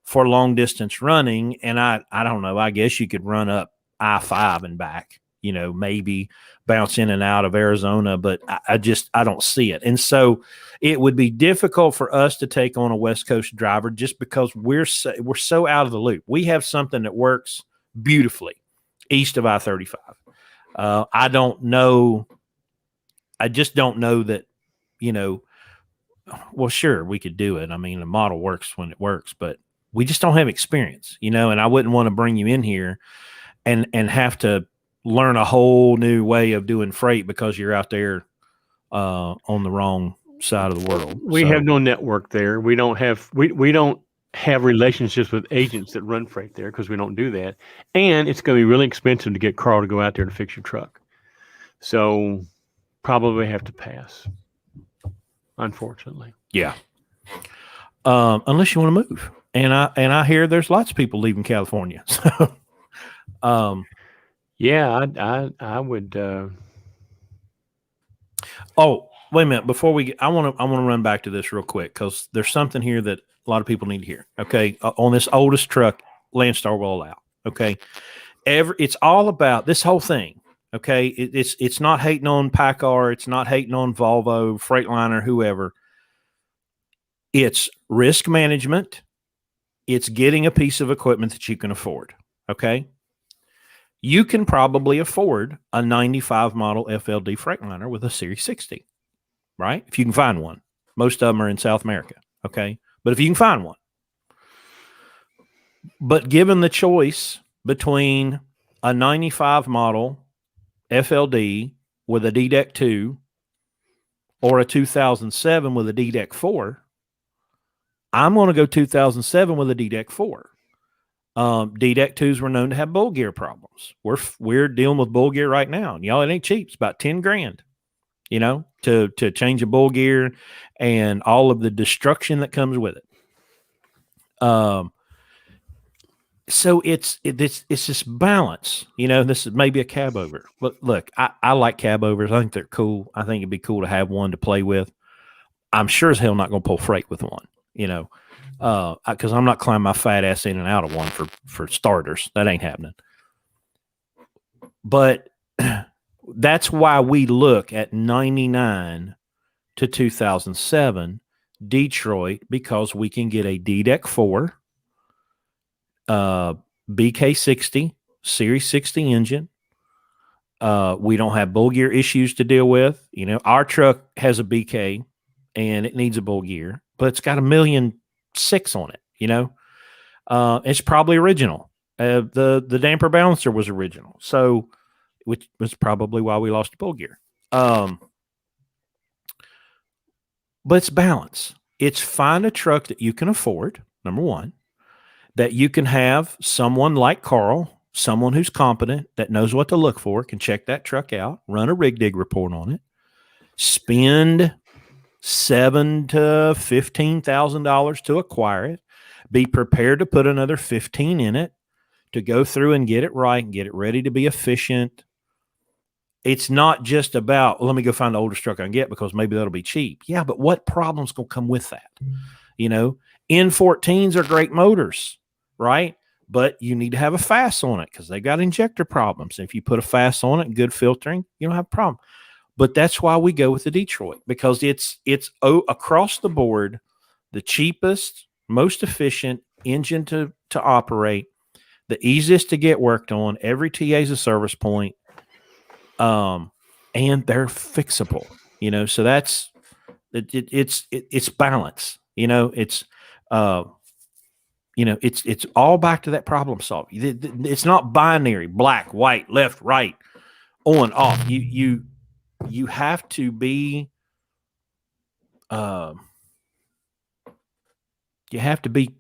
for long distance running. And I don't know, I guess you could run up I-5 and back, maybe bounce in and out of Arizona, but I don't see it. And so it would be difficult for us to take on a West Coast driver just because we're so out of the loop. We have something that works beautifully east of I-35. I don't know. I just don't know that, well, sure, we could do it. I mean, the model works when it works, but we just don't have experience, and I wouldn't want to bring you in here and have to learn a whole new way of doing freight because you're out there on the wrong side of the world. We have no network there. We don't have relationships with agents that run freight there because we don't do that. And it's going to be really expensive to get Carl to go out there to fix your truck. So probably have to pass, unfortunately. Yeah. Unless you want to move. And I hear there's lots of people leaving California. So, yeah, I would. Oh, wait a minute! Before I want to run back to this real quick because there's something here that a lot of people need to hear. Okay, on this oldest truck, Landstar will allow. Okay, it's all about this whole thing. Okay, it's not hating on PACCAR, it's not hating on Volvo, Freightliner, whoever. It's risk management. It's getting a piece of equipment that you can afford, okay? You can probably afford a 95 model FLD Freightliner with a Series 60, right? If you can find one. Most of them are in South America, okay? But if you can find one. But given the choice between a 95 model FLD with a D-Deck 2 or a 2007 with a D-Deck 4, I'm going to go 2007 with a D-Deck 4. D-Deck 2s were known to have bull gear problems. We're dealing with bull gear right now. And y'all, it ain't cheap. It's about $10,000, to change a bull gear and all of the destruction that comes with it. So it's this balance, this is maybe a cab over. Look, I like cab overs. I think they're cool. I think it'd be cool to have one to play with. I'm sure as hell not going to pull freight with one, because I'm not climbing my fat ass in and out of one for starters. That ain't happening. But that's why we look at 99 to 2007 Detroit, because we can get a D-Deck 4, BK60, Series 60 engine. We don't have bull gear issues to deal with. Our truck has a BK and it needs a bull gear, but it's got 1.6 million on it. It's probably original. The damper balancer was original, so which was probably why we lost the bull gear. But it's balance. It's find a truck that you can afford, number one, that you can have someone like Carl, someone who's competent, that knows what to look for, can check that truck out, run a rig dig report on it, spend $7,000 to $15,000 to acquire it, be prepared to put another 15 in it to go through and get it right and get it ready to be efficient. It's not just about, let me go find the oldest truck I can get because maybe that'll be cheap. Yeah, but what problem's going to come with that? N14s are great motors, right? But you need to have a FAS on it because they got injector problems. If you put a FAS on it and good filtering, you don't have a problem. But that's why we go with the Detroit, because it's across the board the cheapest, most efficient engine to operate, the easiest to get worked on. Every TA is a service point, and they're fixable. So that's it's balance. It's all back to that problem solving. It's not binary, black, white, left, right, on, off. You have to be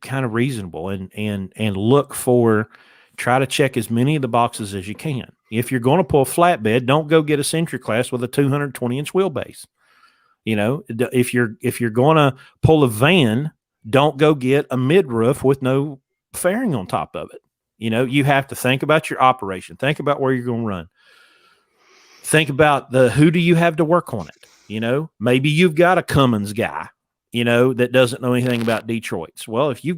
kind of reasonable and look for, try to check as many of the boxes as you can. If you're going to pull a flatbed, don't go get a Century Class with a 220-inch wheelbase. If you're going to pull a van, don't go get a mid-roof with no fairing on top of it. You have to think about your operation. Think about where you're going to run. Think about who do you have to work on it? Maybe you've got a Cummins guy, that doesn't know anything about Detroits. Well, if you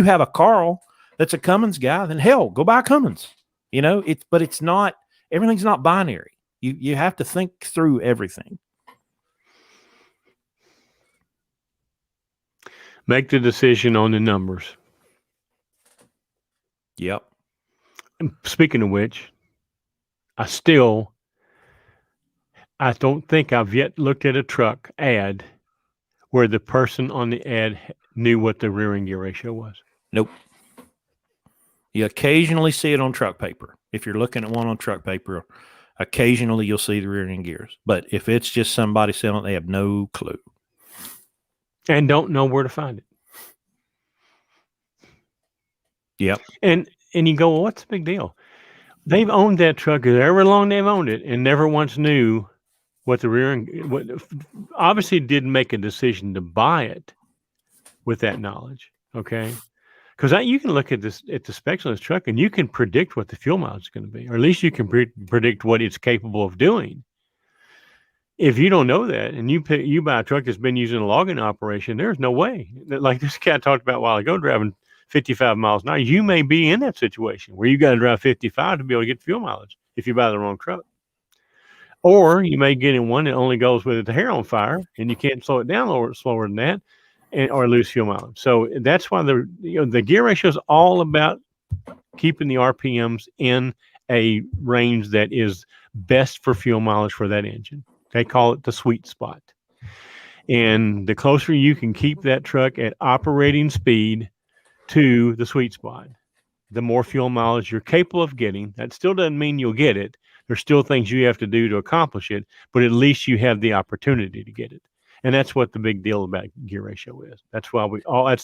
have a Carl that's a Cummins guy, then hell, go buy a Cummins. But it's not, everything's not binary. You have to think through everything. Make the decision on the numbers. Yep. And speaking of which, I don't think I've yet looked at a truck ad where the person on the ad knew what the rear end gear ratio was. Nope. You occasionally see it on truck paper. If you're looking at one on truck paper, occasionally you'll see the rear end gears. But if it's just somebody selling it, they have no clue. And don't know where to find it. Yep. And you go, well, what's the big deal? They've owned that truck however long they've owned it and never once knew what the rear end, obviously didn't make a decision to buy it with that knowledge. Okay. Because you can look at the specs on this truck and you can predict what the fuel mileage is going to be, or at least you can predict what it's capable of doing. If you don't know that and you buy a truck that's been using a logging operation, there's no way. Like this guy talked about a while ago, driving 55 miles an hour, you may be in that situation where you got to drive 55 to be able to get fuel mileage if you buy the wrong truck. Or you may get in one that only goes with the hair on fire and you can't slow it down slower than that, or lose fuel mileage. So that's why the gear ratio is all about keeping the RPMs in a range that is best for fuel mileage for that engine. They call it the sweet spot. And the closer you can keep that truck at operating speed to the sweet spot, the more fuel mileage you're capable of getting. That still doesn't mean you'll get it. There's still things you have to do to accomplish it, but at least you have the opportunity to get it. And that's what the big deal about gear ratio is. That's why I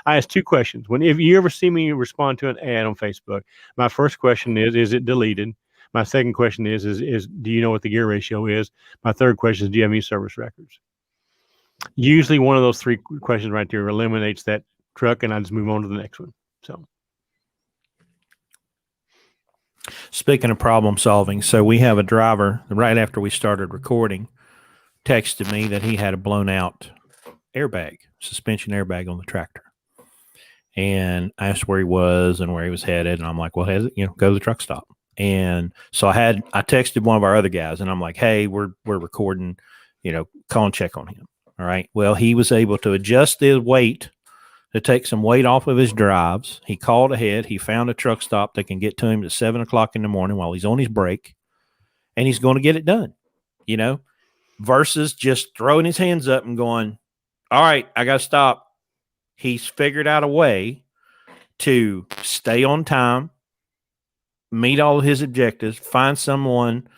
asked two questions. If you ever see me respond to an ad on Facebook, my first question is it deleted? My second question is do you know what the gear ratio is? My third question is, do you have any service records? Usually one of those three questions right there eliminates that truck, and I just move on to the next one. So, speaking of problem solving, so we have a driver right after we started recording texted me that he had a blown out suspension airbag on the tractor. And I asked where he was and where he was headed. And I'm like, well, go to the truck stop. And so I texted one of our other guys and I'm like, hey, we're recording, call and check on him. All right. Well, he was able to adjust his weight to take some weight off of his drives. He called ahead. He found a truck stop that can get to him at 7:00 in the morning while he's on his break, and he's going to get it done, versus just throwing his hands up and going, all right, I got to stop. He's figured out a way to stay on time, meet all of his objectives, find someone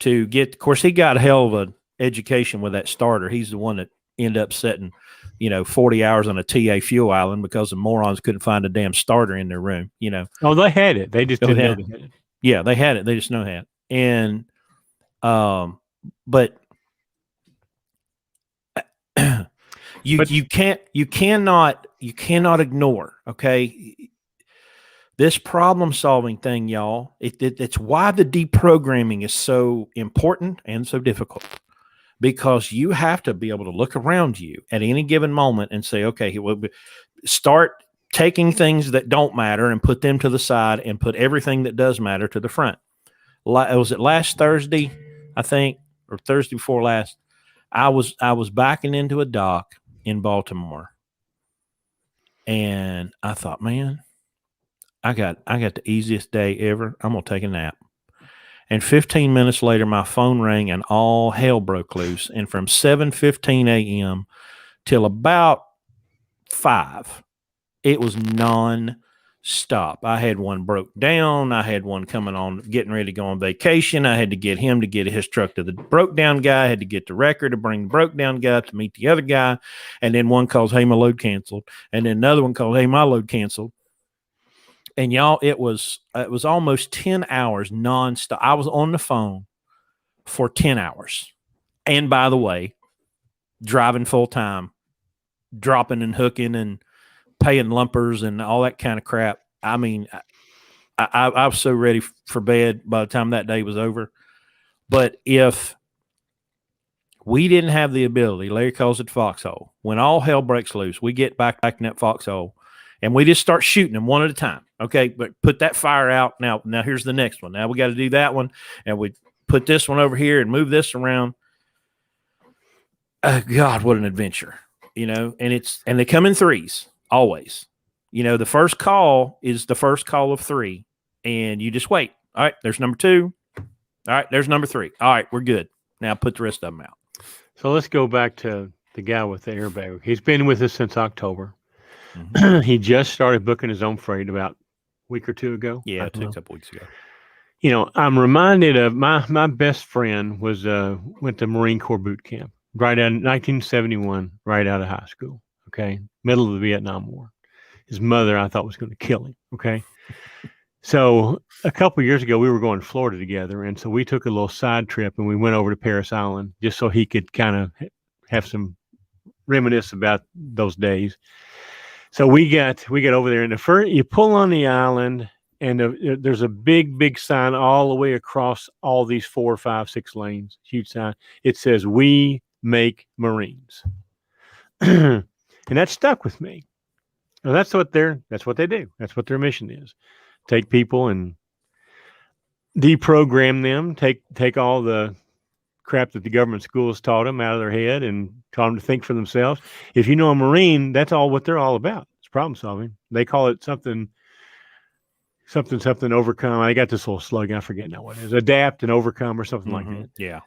to get. Of course, he got a hell of an education with that starter. He's the one that ended up setting, 40 hours on a TA fuel island because the morons couldn't find a damn starter in their room, Oh, they had it. They just didn't know they had it. Yeah, they had it. They just know that. And, but you cannot ignore, okay, this problem solving thing, y'all. It's why the deprogramming is so important and so difficult, because you have to be able to look around you at any given moment and say, okay, start taking things that don't matter and put them to the side and put everything that does matter to the front. Was it last Thursday, I think, or Thursday before last? I was backing into a dock in Baltimore, and I thought, man, I got the easiest day ever. I'm gonna take a nap. And 15 minutes later, my phone rang and all hell broke loose. And from 7:15 a.m. till about 5, it was non-stop. I had one broke down. I had one coming on, getting ready to go on vacation. I had to get him to get his truck to the broke down guy. I had to get the wrecker to bring the broke down guy to meet the other guy. And then one calls, hey, my load canceled. And then another one called, hey, my load canceled. And y'all, it was almost 10 hours nonstop. I was on the phone for 10 hours. And by the way, driving full time, dropping and hooking and paying lumpers and all that kind of crap. I mean, I was so ready for bed by the time that day was over. But if we didn't have the ability, Larry calls it foxhole, when all hell breaks loose, we get back in that foxhole and we just start shooting them one at a time. Okay, but put that fire out. Now here's the next one. Now we got to do that one, and we put this one over here and move this around. God, what an adventure, And they come in threes always. The first call is the first call of 3, and you just wait. All right, there's number 2. All right, there's number 3. All right, we're good. Now put the rest of them out. So let's go back to the guy with the airbag. He's been with us since October. Mm-hmm. He just started booking his own freight about a week or two ago. Yeah, it took a couple weeks ago. I'm reminded of my best friend went to Marine Corps boot camp right out in 1971, right out of high school. Okay, middle of the Vietnam War. His mother, I thought, was going to kill him. Okay, so a couple of years ago, we were going to Florida together, and so we took a little side trip, and we went over to Parris Island just so he could kind of have some reminisce about those days. So we got over there, and you pull on the island, and there's a big sign all the way across all these 4, 5, 6 lanes. Huge sign. It says, "We make Marines," and that stuck with me. Well, that's what they do. That's what their mission is: take people and deprogram them. Take all the crap that the government schools taught them out of their head and taught them to think for themselves. If you know a Marine, that's all what they're all about. It's problem solving. They call it something overcome. I got this little slogan. I forget now what it is. Adapt and overcome or something like that. Yeah.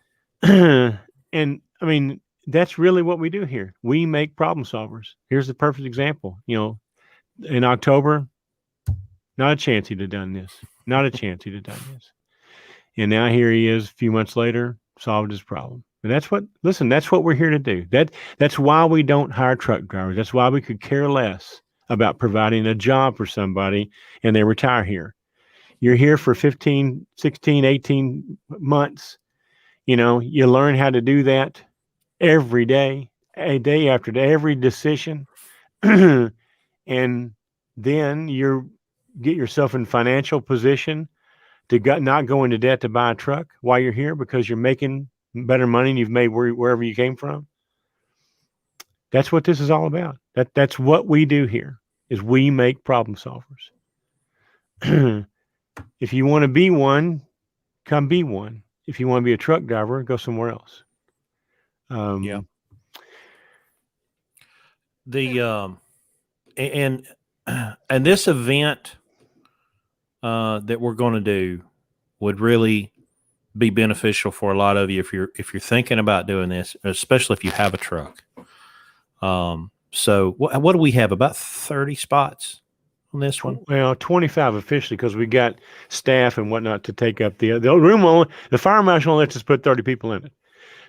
And I mean, that's really what we do here. We make problem solvers. Here's the perfect example. In October, not a chance he'd have done this. Not a chance he'd have done this. And now here he is a few months later, solved his problem. And that's what we're here to do. That's why we don't hire truck drivers. That's why we could care less about providing a job for somebody and they retire here. You're here for 15, 16, 18 months. You know, you learn how to do that every day, a day after day, every decision. And then you get yourself in financial position to not go into debt to buy a truck while you're here because you're making better money than you've made wherever you came from. That's what this is all about. That's what we do here is we make problem solvers. If you want to be one, come be one. If you want to be a truck driver, go somewhere else. Yeah. And this event that we're going to do would really be beneficial for a lot of you if you're thinking about doing this, especially if you have a truck. So what do we have? About 30 spots on this one? Well, 25 officially because we got staff and whatnot to take up the room. The fire marshal only lets us put 30 people in it.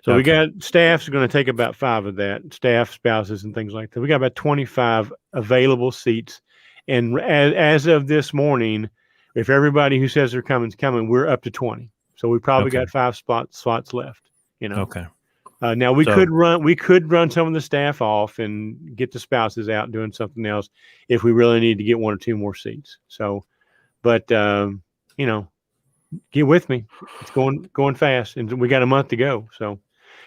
So we got staff's going to take about 5 of that, staff, spouses, and things like that. We got about 25 available seats. And as of this morning, if everybody who says they're coming is coming, we're up to 20. So we probably got 5 slots left, you know. Okay. Now we could run some of the staff off and get the spouses out doing something else if we really need to get 1 or 2 more seats. So, but you know, get with me. It's going fast, and we got a month to go. So,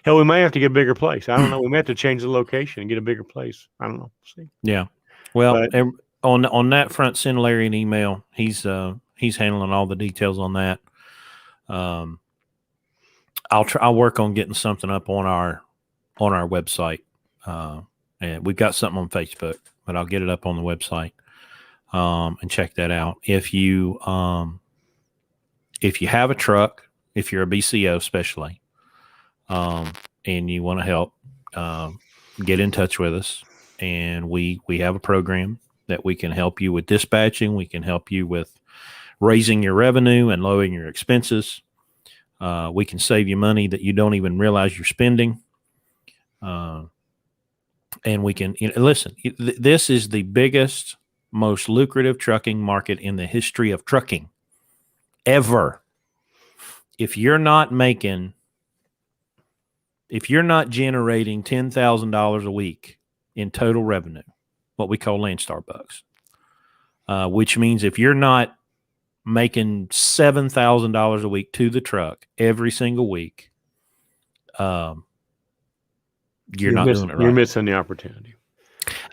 hell, we may have to get a bigger place. I don't know. We may have to change the location and get a bigger place. I don't know. See. Yeah. Well, on that front, send Larry an email. He's handling all the details on that. I'll work on getting something up on our website. And we've got something on Facebook, but I'll get it up on the website. And check that out. If you have a truck, if you're a BCO especially, and you want to help, get in touch with us. And we have a program that we can help you with dispatching. We can help you with raising your revenue and lowering your expenses. We can save you money that you don't even realize you're spending. And we can, listen, this is the biggest, most lucrative trucking market in the history of trucking ever. If you're not generating $10,000 a week in total revenue, what we call Landstar bucks, which means if you're not making $7,000 a week to the truck every single week, you're not doing it right. You're missing the opportunity.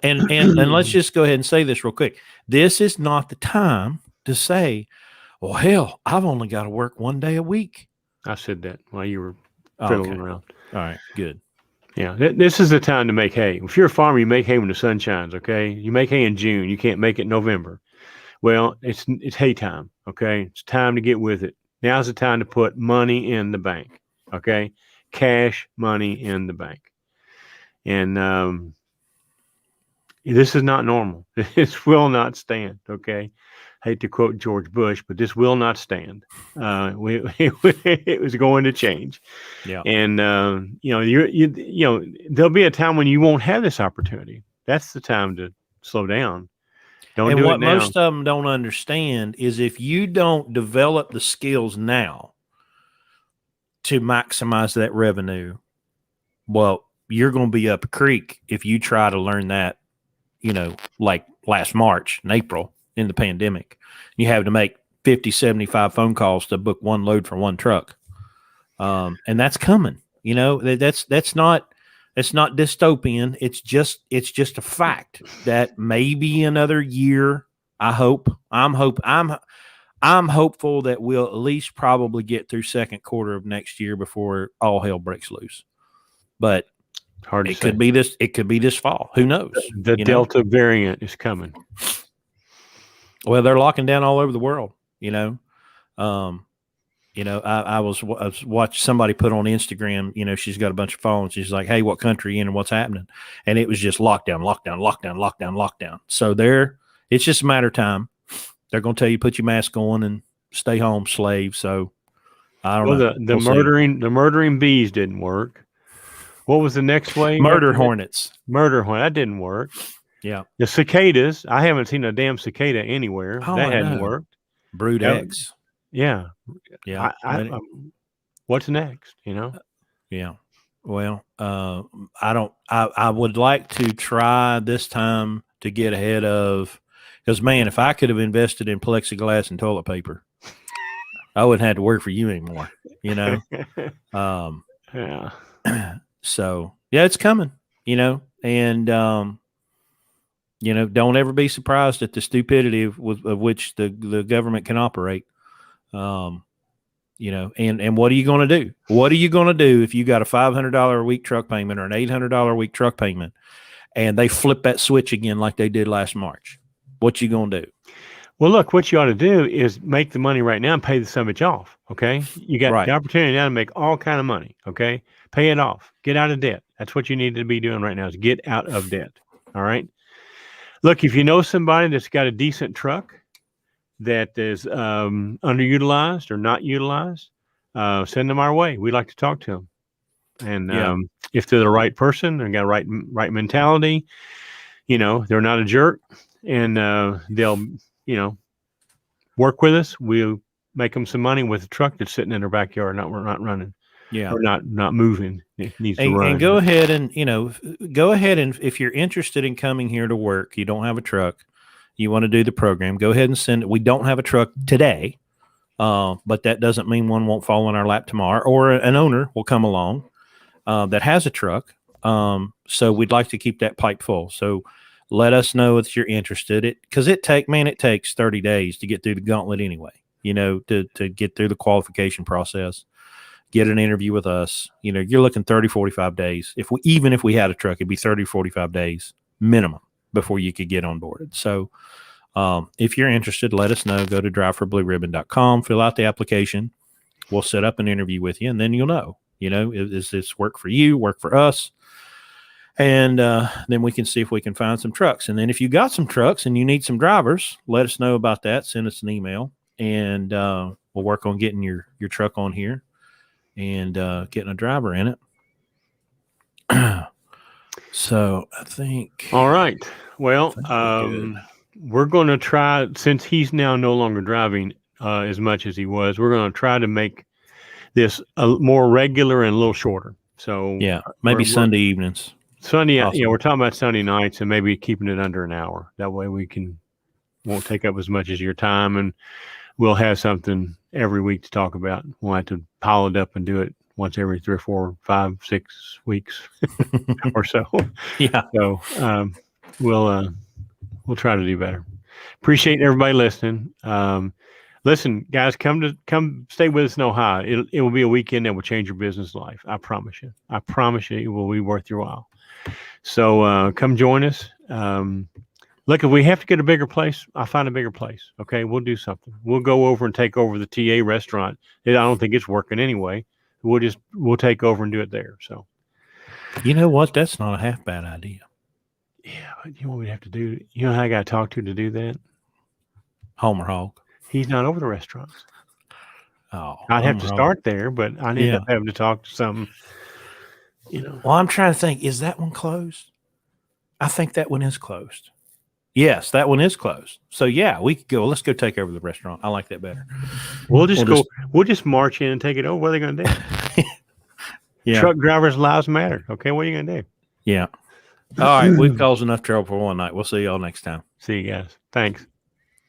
And let's just go ahead and say this real quick. This is not the time to say, well, hell, I've only got to work 1 day a week. I said that while you were fiddling around. All right, good. Yeah, this is the time to make hay. If you're a farmer, you make hay when the sun shines, okay? You make hay in June. You can't make it in November. Well, it's hay time, okay? It's time to get with it. Now's the time to put money in the bank, okay? Cash money in the bank. And this is not normal. This will not stand, okay? Hate to quote George Bush, but this will not stand. It was going to change. Yeah. And there'll be a time when you won't have this opportunity. That's the time to slow down. And what most of them don't understand is if you don't develop the skills now to maximize that revenue, well, you're going to be up a creek if you try to learn that, like last March and April in the pandemic. You have to make 50, 75 phone calls to book one load for one truck. And that's coming. That's not dystopian. It's just a fact that maybe another year, I'm hopeful that we'll at least probably get through second quarter of next year before all hell breaks loose. But it could be this fall. Who knows? The Delta variant is coming. Well, they're locking down all over the world, I was watching somebody put on Instagram, she's got a bunch of phones. She's like, hey, what country are you in and what's happening? And it was just lockdown. So it's just a matter of time. They're going to tell you, put your mask on and stay home, slave. So, I don't Well, know. the We'll see. murdering bees didn't work. What was the next way Murder after that? hornets. Murder hornet. That didn't work. Yeah. The cicadas. I haven't seen a damn cicada anywhere. Oh, That I hadn't know. worked. Brood That- X. yeah. Yeah. What's next? You know. Yeah. Well, I don't. I would like to try this time to get ahead of, because man, if I could have invested in plexiglass and toilet paper, I wouldn't have to work for you anymore. You know. Yeah. So yeah, it's coming. And don't ever be surprised at the stupidity of which the government can operate. And what are you going to do? What are you going to do if you got a $500 a week truck payment or an $800 a week truck payment, and they flip that switch again like they did last March? What you going to do? Well, look, what you ought to do is make the money right now and pay some of it off. Okay, you got Right. the opportunity now to make all kind of money. Okay, pay it off, get out of debt. That's what you need to be doing right now, is get out of debt. All right. Look, if you know somebody that's got a decent truck that is underutilized or not utilized, send them our way. We'd like to talk to them. And Yeah. if they're the right person and got a right mentality, they're not a jerk, and they'll work with us. We'll make them some money with a truck that's sitting in their backyard, not running, Yeah. or not moving. It needs to run. And go ahead and if you're interested in coming here to work, you don't have a truck, you want to do the program, go ahead and send it. We don't have a truck today, but that doesn't mean one won't fall in our lap tomorrow, or an owner will come along that has a truck. So we'd like to keep that pipe full. So let us know if you're interested. Because it takes 30 days to get through the gauntlet anyway, to get through the qualification process, get an interview with us. You're looking 30, 45 days. If we had a truck, it'd be 30, 45 days minimum before you could get on board. So if you're interested, let us know. Go to driveforblueribbon.com, fill out the application. We'll set up an interview with you, and then you'll know, is this work for you, work for us? And then we can see if we can find some trucks. And then if you got some trucks and you need some drivers, let us know about that. Send us an email, and we'll work on getting your truck on here and getting a driver in it. So I think. All right. Well, we're going to try, since he's now no longer driving as much as he was, we're going to try to make this more regular and a little shorter. So yeah, maybe Sunday evenings. Sunday, awesome. We're talking about Sunday nights, and maybe keeping it under an hour. That way won't take up as much as your time, and we'll have something every week to talk about. We'll have to pile it up and do it once every 3 or 4, 5, 6 weeks or so. Yeah. So we'll try to do better. Appreciate everybody listening. Listen, guys, come stay with us in Ohio. It will be a weekend that will change your business life. I promise you. I promise you, it will be worth your while. So come join us. Look, if we have to get a bigger place, I'll find a bigger place. Okay, we'll do something. We'll go over and take over the TA restaurant. I don't think it's working anyway. We'll take over and do it there. So, you know what? That's not a half bad idea. Yeah, but you know what we have to do? You know how I got to talk to do that? Homer Hog. He's not over the restaurants. Oh, I'd have to start there, but I'd end up having to talk to some. Well, I'm trying to think. Is that one closed? I think that one is closed. Yes, that one is closed. So yeah, we could go. Let's go take over the restaurant. I like that better. We'll just march in and take it over. What are they going to do? Yeah. Truck drivers' lives matter. Okay, what are you going to do? Yeah. All right, we've caused enough trouble for one night. We'll see y'all next time. See you guys. Thanks.